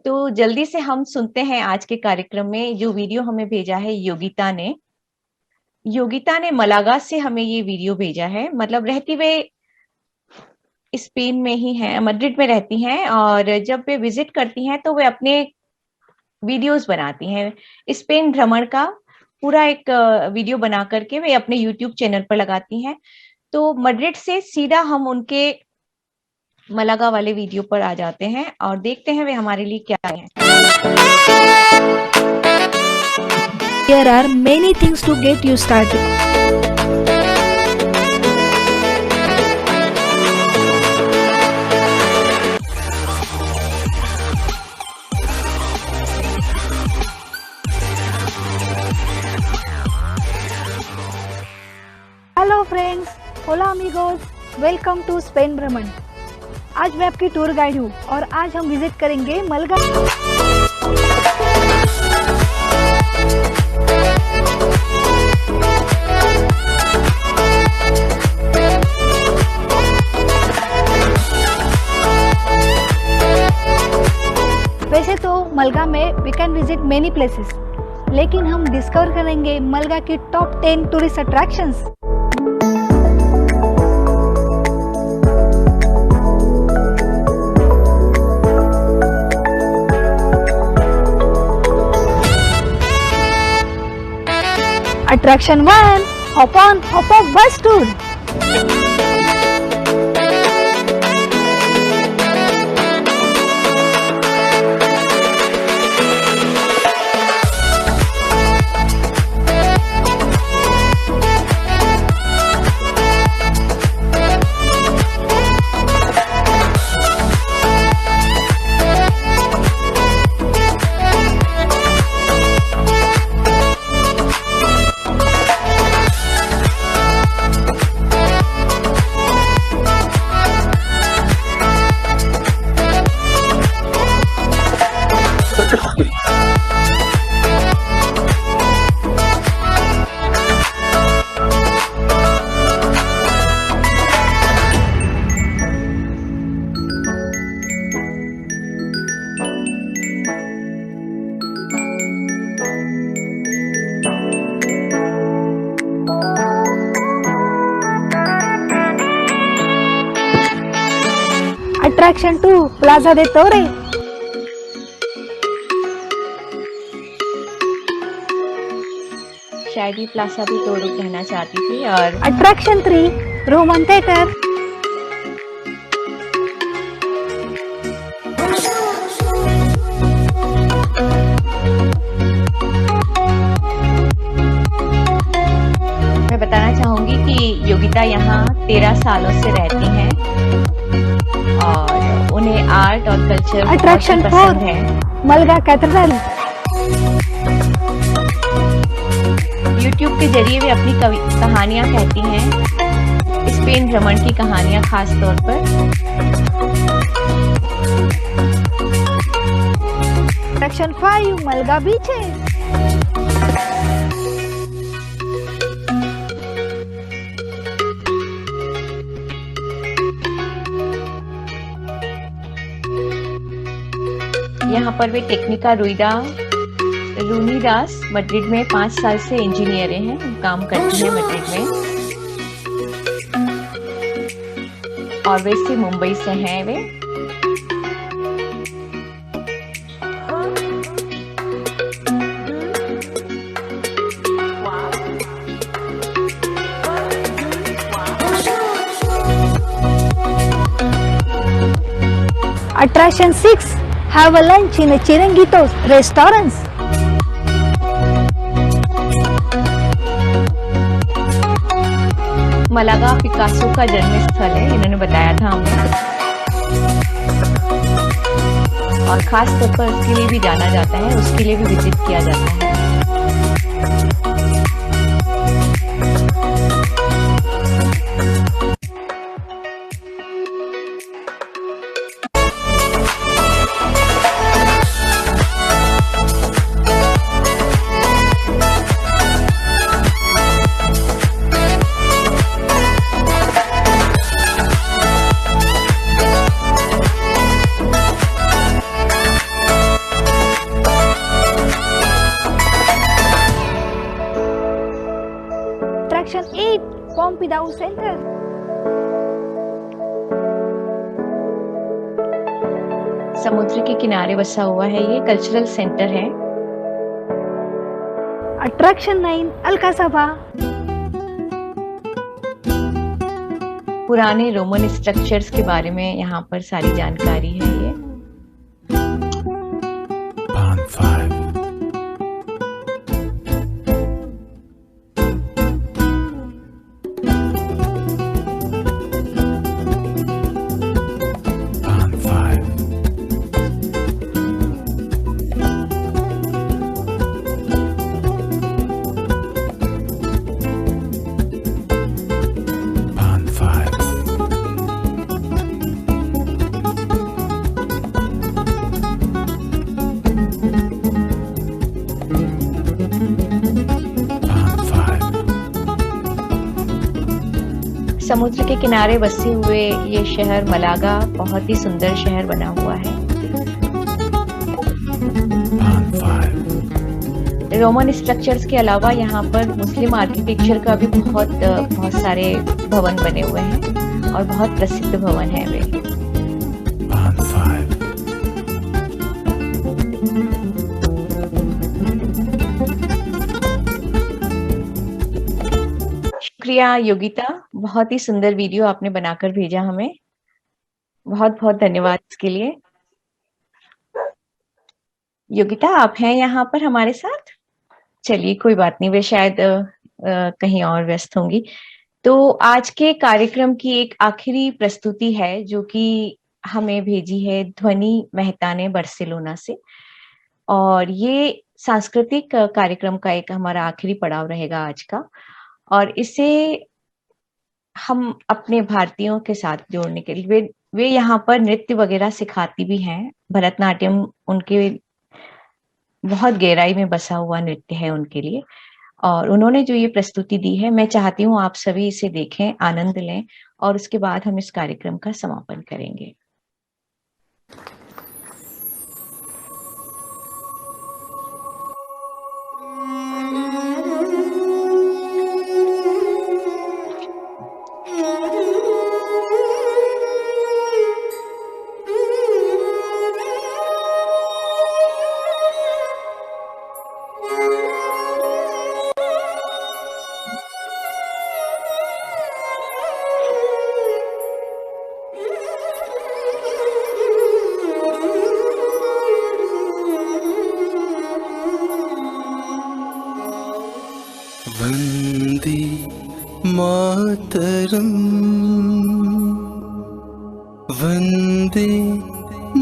तो जल्दी से हम सुनते हैं आज के कार्यक्रम में जो वीडियो हमें भेजा है योगिता ने। योगिता ने मलागा से हमें ये वीडियो भेजा है, मतलब रहती वे स्पेन में ही हैं, मैड्रिड में रहती हैं, और जब वे विजिट करती हैं तो वे अपने वीडियोस बनाती हैं। स्पेन भ्रमण का पूरा एक वीडियो बना करके वे अपने यूट्यूब चैनल पर लगाती हैं। तो मैड्रिड से सीधा हम उनके मलागा वाले वीडियो पर आ जाते हैं और देखते हैं वे हमारे लिए क्या है। There are many things to get you started. Hello friends, होला अमीगोस, वेलकम टू स्पेन भ्रमण। आज मैं आपकी टूर गाइड हूँ और आज हम विजिट करेंगे मलगा। वैसे तो मलगा में we can visit many places, लेकिन हम डिस्कवर करेंगे मलगा की top 10 tourist attractions. Attraction 1, hop off bus tour. Attraction 2, Plaza de Torre. शायद ही प्लाजा भी तोड़ो कहना चाहती थी। और Attraction 3, Roman Theatre. मैं बताना चाहूंगी कि योगिता यहाँ 13 सालों से रहती हैं और उन्हें आर्ट और कल्चर Attraction 4, पसंद है। मलगा कैथेड्रल। यूट्यूब के जरिए वे अपनी कहानियां कहती हैं, स्पेन भ्रमण की कहानियां खास तौर पर। Attraction 5, Malaga beaches. यहाँ पर वे टेक्निका रूनीदास मैड्रिड में 5 साल से इंजीनियर हैं, काम करती हैं मैड्रिड में, और वैसे मुंबई से हैं वे। Attraction 6. Have a lunch in a Chiringuitos restaurants. Malaga Picasso का जन्म स्थल है, इन्होंने बताया था हमें, और खास तौर पर उसके लिए भी जाना जाता है, उसके लिए भी विजिट किया जाता है। Attraction 8. Pompidou Center. समुद्र के किनारे बसा हुआ है, ये कल्चरल सेंटर है। Attraction 9. Alcazaba. पुराने रोमन स्ट्रक्चर्स के बारे में यहाँ पर सारी जानकारी है। ये समुद्र के किनारे बसे हुए ये शहर मलागा बहुत ही सुंदर शहर बना हुआ है। रोमन स्ट्रक्चर्स के अलावा यहाँ पर मुस्लिम आर्किटेक्चर का भी बहुत सारे भवन बने हुए हैं और बहुत प्रसिद्ध भवन है वे। शुक्रिया योगिता, बहुत ही सुंदर वीडियो आपने बनाकर भेजा हमें, बहुत बहुत धन्यवाद इसके लिए। योगिता, आप हैं यहाँ पर हमारे साथ? चलिए कोई बात नहीं, वे शायद कहीं और व्यस्त होंगी। तो आज के कार्यक्रम की एक आखिरी प्रस्तुति है जो कि हमें भेजी है ध्वनि मेहता ने बार्सिलोना से, और ये सांस्कृतिक कार्यक्रम का एक हमारा आखिरी पड़ाव रहेगा आज का, और इसे हम अपने भारतीयों के साथ जोड़ने के लिए वे यहाँ पर नृत्य वगैरह सिखाती भी हैं। भरतनाट्यम उनके बहुत गहराई में बसा हुआ नृत्य है उनके लिए, और उन्होंने जो ये प्रस्तुति दी है, मैं चाहती हूँ आप सभी इसे देखें, आनंद लें, और उसके बाद हम इस कार्यक्रम का समापन करेंगे। वंदे मातरम, वंदे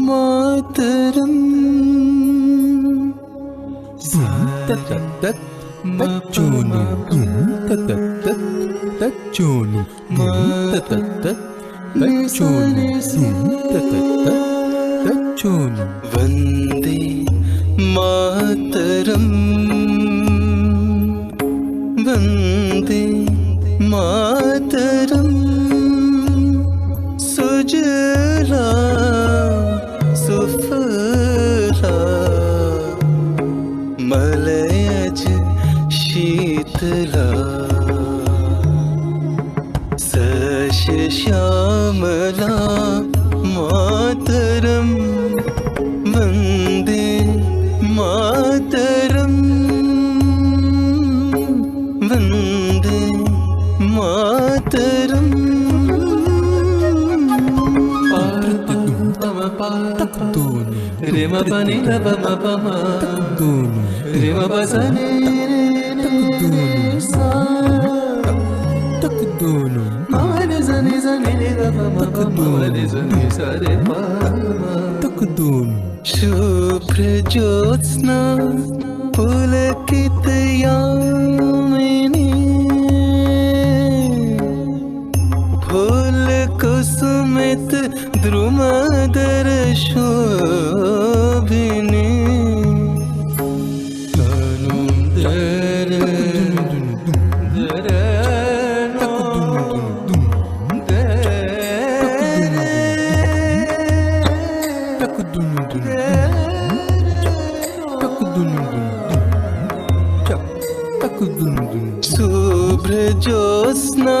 मातरम, तच्चोनु तच्चोनु तच्चोनु, वंदे मातरम, वंदे मातरम, सुजला सुफला मलयज शीतला, सश्यामला मातरम, वंदे मातरम, वंदे मातरम। रे म प नि ध प म प म रे म प सा नि रे सा म रे सा नि रे ध प म प म रे सा नि सा रे प शुभ्र ज्योत्स्ना पुलकित यामिनी फूल कुसुमित द्रुमदर शोभिनी शुभ्र ज्योत्स्ना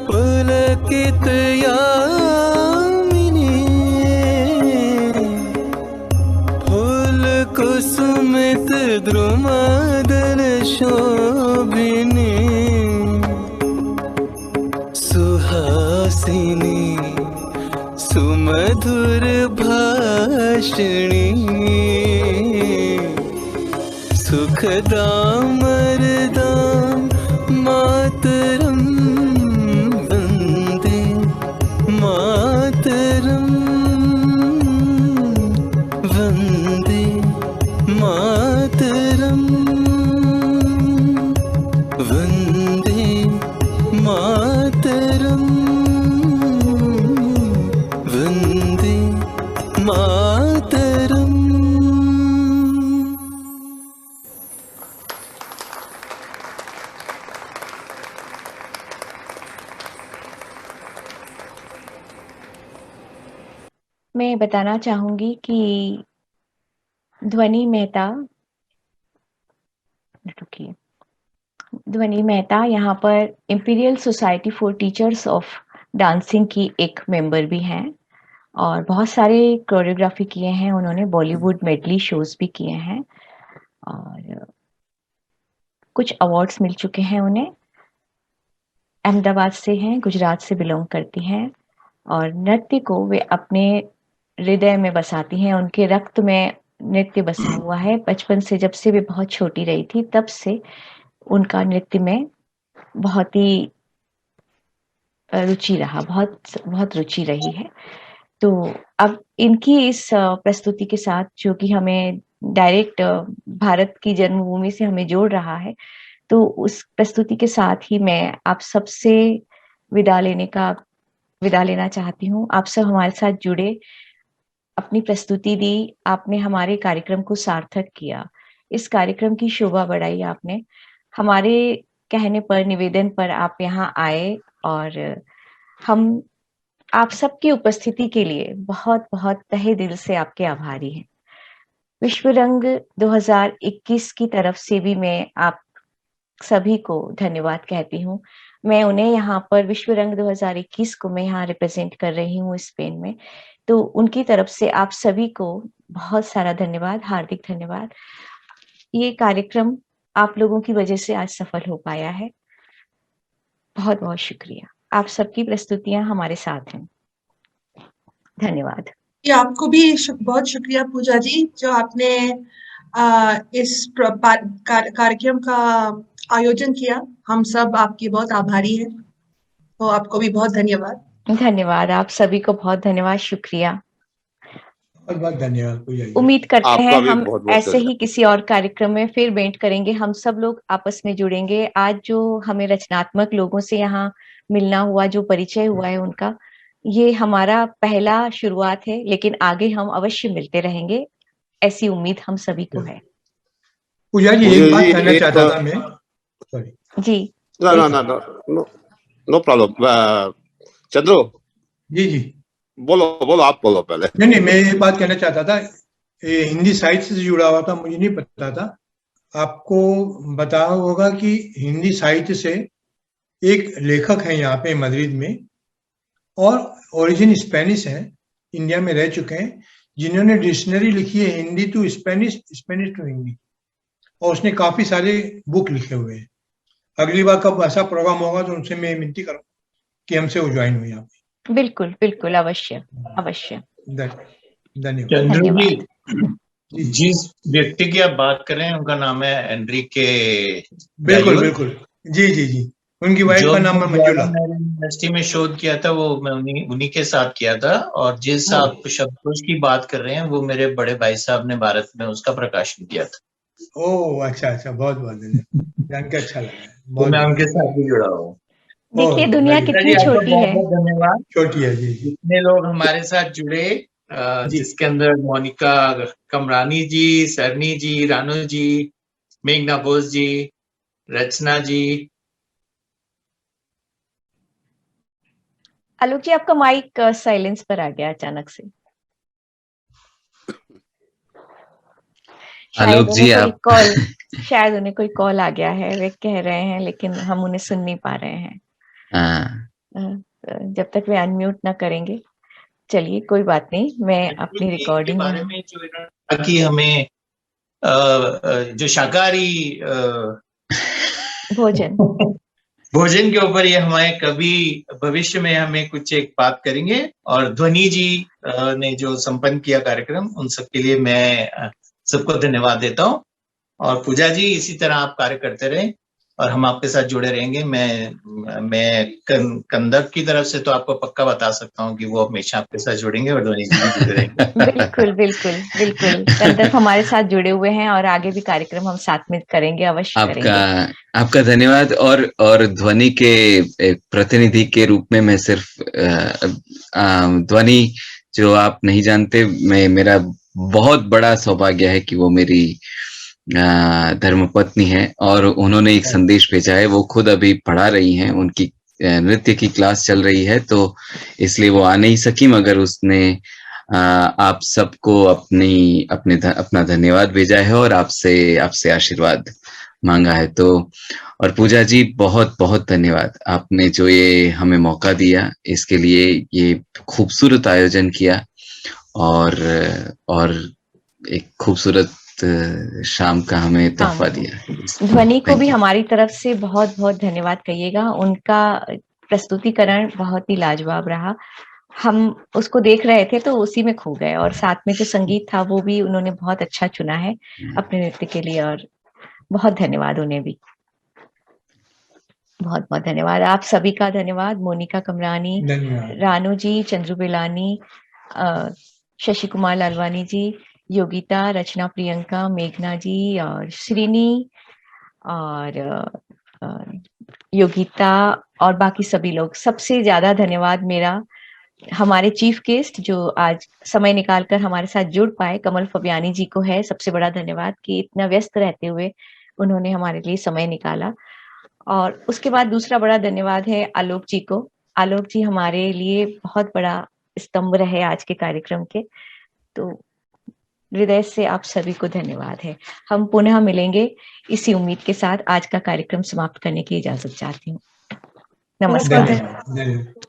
पुलकित यामिनी फूल कुसुमित द्रुमदल शोभिनी सुहासिनी सुमधुर भाषिणी सुखदाम वरदाम मातरम वंदे मातरम वंदे मातरम वंदे मातरम वंदे मातरम। मैं बताना चाहूंगी कि ध्वनि मेहता यहाँ पर imperial society for teachers of dancing की एक मेंबर भी हैं और बहुत सारे कोरियोग्राफी किए हैं उन्होंने, बॉलीवुड मेडली शोज भी किए हैं और कुछ अवार्ड्स मिल चुके हैं उन्हें। अहमदाबाद से हैं, गुजरात से बिलोंग करती हैं और नृत्य को वे अपने हृदय में बसाती हैं, उनके रक्त में नृत्य बसा हुआ है। बचपन से, जब से वे बहुत छोटी रही थी तब से उनका नृत्य में बहुत ही रुचि रहा, बहुत रुचि रही है। तो अब इनकी इस प्रस्तुति के साथ, जो कि हमें डायरेक्ट भारत की जन्मभूमि से हमें जोड़ रहा है, तो उस प्रस्तुति के साथ ही मैं आप सबसे विदा लेना चाहती हूँ। आप सब हमारे साथ जुड़े, अपनी प्रस्तुति दी, आपने हमारे कार्यक्रम को सार्थक किया, इस कार्यक्रम की शोभा बढ़ाई आपने। हमारे कहने पर, निवेदन पर आप यहाँ आए और हम आप सबकी उपस्थिति के लिए बहुत बहुत तहे दिल से आपके आभारी हैं। विश्व रंग 2021 की तरफ से भी मैं आप सभी को धन्यवाद कहती हूँ। मैं उन्हें यहाँ पर विश्व रंग 2021 को मैं यहाँ रिप्रेजेंट कर रही हूँ स्पेन में, तो उनकी तरफ से आप सभी को बहुत सारा धन्यवाद, हार्दिक धन्यवाद। ये कार्यक्रम आप लोगों की वजह से आज सफल हो पाया है। बहुत बहुत शुक्रिया। आप सबकी प्रस्तुतियां हमारे साथ हैं। धन्यवाद। आपको भी बहुत शुक्रिया पूजा जी, जो आपने इस कार्यक्रम का आयोजन किया। हम सब आपकी बहुत आभारी हैं, तो आपको भी बहुत धन्यवाद। धन्यवाद, आप सभी को बहुत धन्यवाद, शुक्रिया। बहुत धन्यवाद पूजा जी। उम्मीद करते हैं हम बहुत बहुत ऐसे ही किसी और कार्यक्रम में फिर भेंट करेंगे, हम सब लोग आपस में जुड़ेंगे। आज जो हमें रचनात्मक लोगों से यहाँ मिलना हुआ, जो परिचय हुआ है उनका, ये हमारा पहला शुरुआत है, लेकिन आगे हम अवश्य मिलते रहेंगे, ऐसी उम्मीद हम सभी को है। पूजा जी एक बात कहना चाहता था मैं। सॉरी जी। No problem. चंद्रो जी बोलो, आप बोलो पहले। नहीं, मैं ये बात कहना चाहता था, ये हिंदी साहित्य से जुड़ा हुआ था, मुझे नहीं पता था। आपको बताया होगा कि हिंदी साहित्य से एक लेखक है यहाँ पे मद्रिद में, और ओरिजिन स्पेनिश है, इंडिया में रह चुके हैं, जिन्होंने डिक्शनरी लिखी है Hindi to Spanish, Spanish to Hindi, और उसने काफी सारे बुक लिखे हुए हैं। अगली बार कब ऐसा प्रोग्राम होगा तो उनसे मैं विनती करूँ कि हमसे वो ज्वाइन हो यहाँ पे। बिल्कुल बिल्कुल, अवश्य अवश्य। धन्यवाद। चंद्रू जी, जिस व्यक्ति की आप बात कर रहे हैं उनका नाम है एनरिके बिल्कुल गायोल। बिल्कुल, जी जी जी, उनकी वाइफ जो का नाम है मंजुला। यूनिवर्सिटी में शोध किया था वो मैं उन्हीं के साथ किया था, और जिस आप शब्दकोश की बात कर रहे हैं वो मेरे बड़े भाई साहब ने भारत में उसका प्रकाशन किया था। ओह अच्छा अच्छा, बहुत बहुत धन्यवाद, जान के अच्छा लगा, तो बहुत मैं उनके साथ भी जुड़ा हूँ। देखिए दुनिया कितनी आपका छोटी बहुत है। बहुत धन्यवाद। छोटी है जी। जितने लोग हमारे साथ जुड़े, जिसके अंदर मोनिका कमरानी जी, सरनी जी, रानू जी, मेघना बोस जी, रचना जी। आलोक जी आपका माइक साइलेंस पर आ गया अचानक से। आलोक जी आप शायद उन्हें कोई कॉल आ गया है, वे कह रहे हैं, लेकिन हम उन्हें सुन नहीं पा रहे हैं। जब तक वे अनम्यूट ना करेंगे, चलिए कोई बात नहीं, मैं अपनी रिकॉर्डिंग बारे में जो इन्होंने कि हमें जो शाकाहारी भोजन के ऊपर ये हमें कभी भविष्य में हमें कुछ एक बात करेंगे, और ध्वनि जी ने जो संपन्न किया कार्यक्रम, उन सब के लिए मैं सबको धन्यवाद देता हूँ। और पूजा जी इसी तरह आप कार्य करते रहें और हम आपके साथ जुड़े रहेंगे। मैं कंदक की तरफ से तो आपको पक्का बता सकता हूँ कि वो हमेशा आपके साथ जुड़ेंगे और ध्वनि जी भी जुड़े रहेंगे। बिल्कुल बिल्कुल बिल्कुल, कंदक हमारे साथ जुड़े हुए हैं और आगे भी कार्यक्रम हम साथ में करेंगे, अवश्य करेंगे। आपका धन्यवाद। और ध्वनि के एक प्रतिनिधि के रूप में मैं सिर्फ ध्वनि जो आप नहीं जानते, मेरा बहुत बड़ा सौभाग्य है कि वो मेरी धर्मपत्नी है और उन्होंने एक संदेश भेजा है। वो खुद अभी पढ़ा रही हैं, उनकी नृत्य की क्लास चल रही है, तो इसलिए वो आ नहीं सकी, मगर उसने आप सबको अपना धन्यवाद भेजा है और आपसे आशीर्वाद मांगा है। तो और पूजा जी बहुत बहुत धन्यवाद, आपने जो ये हमें मौका दिया इसके लिए, ये खूबसूरत आयोजन किया और एक खूबसूरत शाम का हमें तोहफा दिया। ध्वनि को भी हमारी तरफ से बहुत बहुत धन्यवाद कहिएगा, उनका प्रस्तुतिकरण बहुत ही लाजवाब रहा। हम उसको देख रहे थे तो उसी में खो गए, और साथ में जो संगीत था वो भी उन्होंने बहुत अच्छा चुना है अपने नृत्य के लिए, और बहुत धन्यवाद उन्हें भी, बहुत बहुत धन्यवाद। आप सभी का धन्यवाद, मोनिका कमरानी, रानू जी, चंद्रू बेलानी, शशि कुमार लालवानी जी, योगिता, रचना, प्रियंका, मेघना जी और श्रीनी और योगिता और बाकी सभी लोग। सबसे ज्यादा धन्यवाद मेरा हमारे चीफ गेस्ट जो आज समय निकालकर हमारे साथ जुड़ पाए, कमल फबियानी जी को है सबसे बड़ा धन्यवाद कि इतना व्यस्त रहते हुए उन्होंने हमारे लिए समय निकाला। और उसके बाद दूसरा बड़ा धन्यवाद है आलोक जी को। आलोक जी हमारे लिए बहुत बड़ा स्तंभ रहे आज के कार्यक्रम के, तो हृदय से आप सभी को धन्यवाद है। हम पुनः मिलेंगे इसी उम्मीद के साथ। आज का कार्यक्रम समाप्त करने की इजाजत चाहती हूँ। नमस्कार।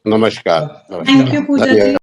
नमस्कार। Thank you Pooja ji.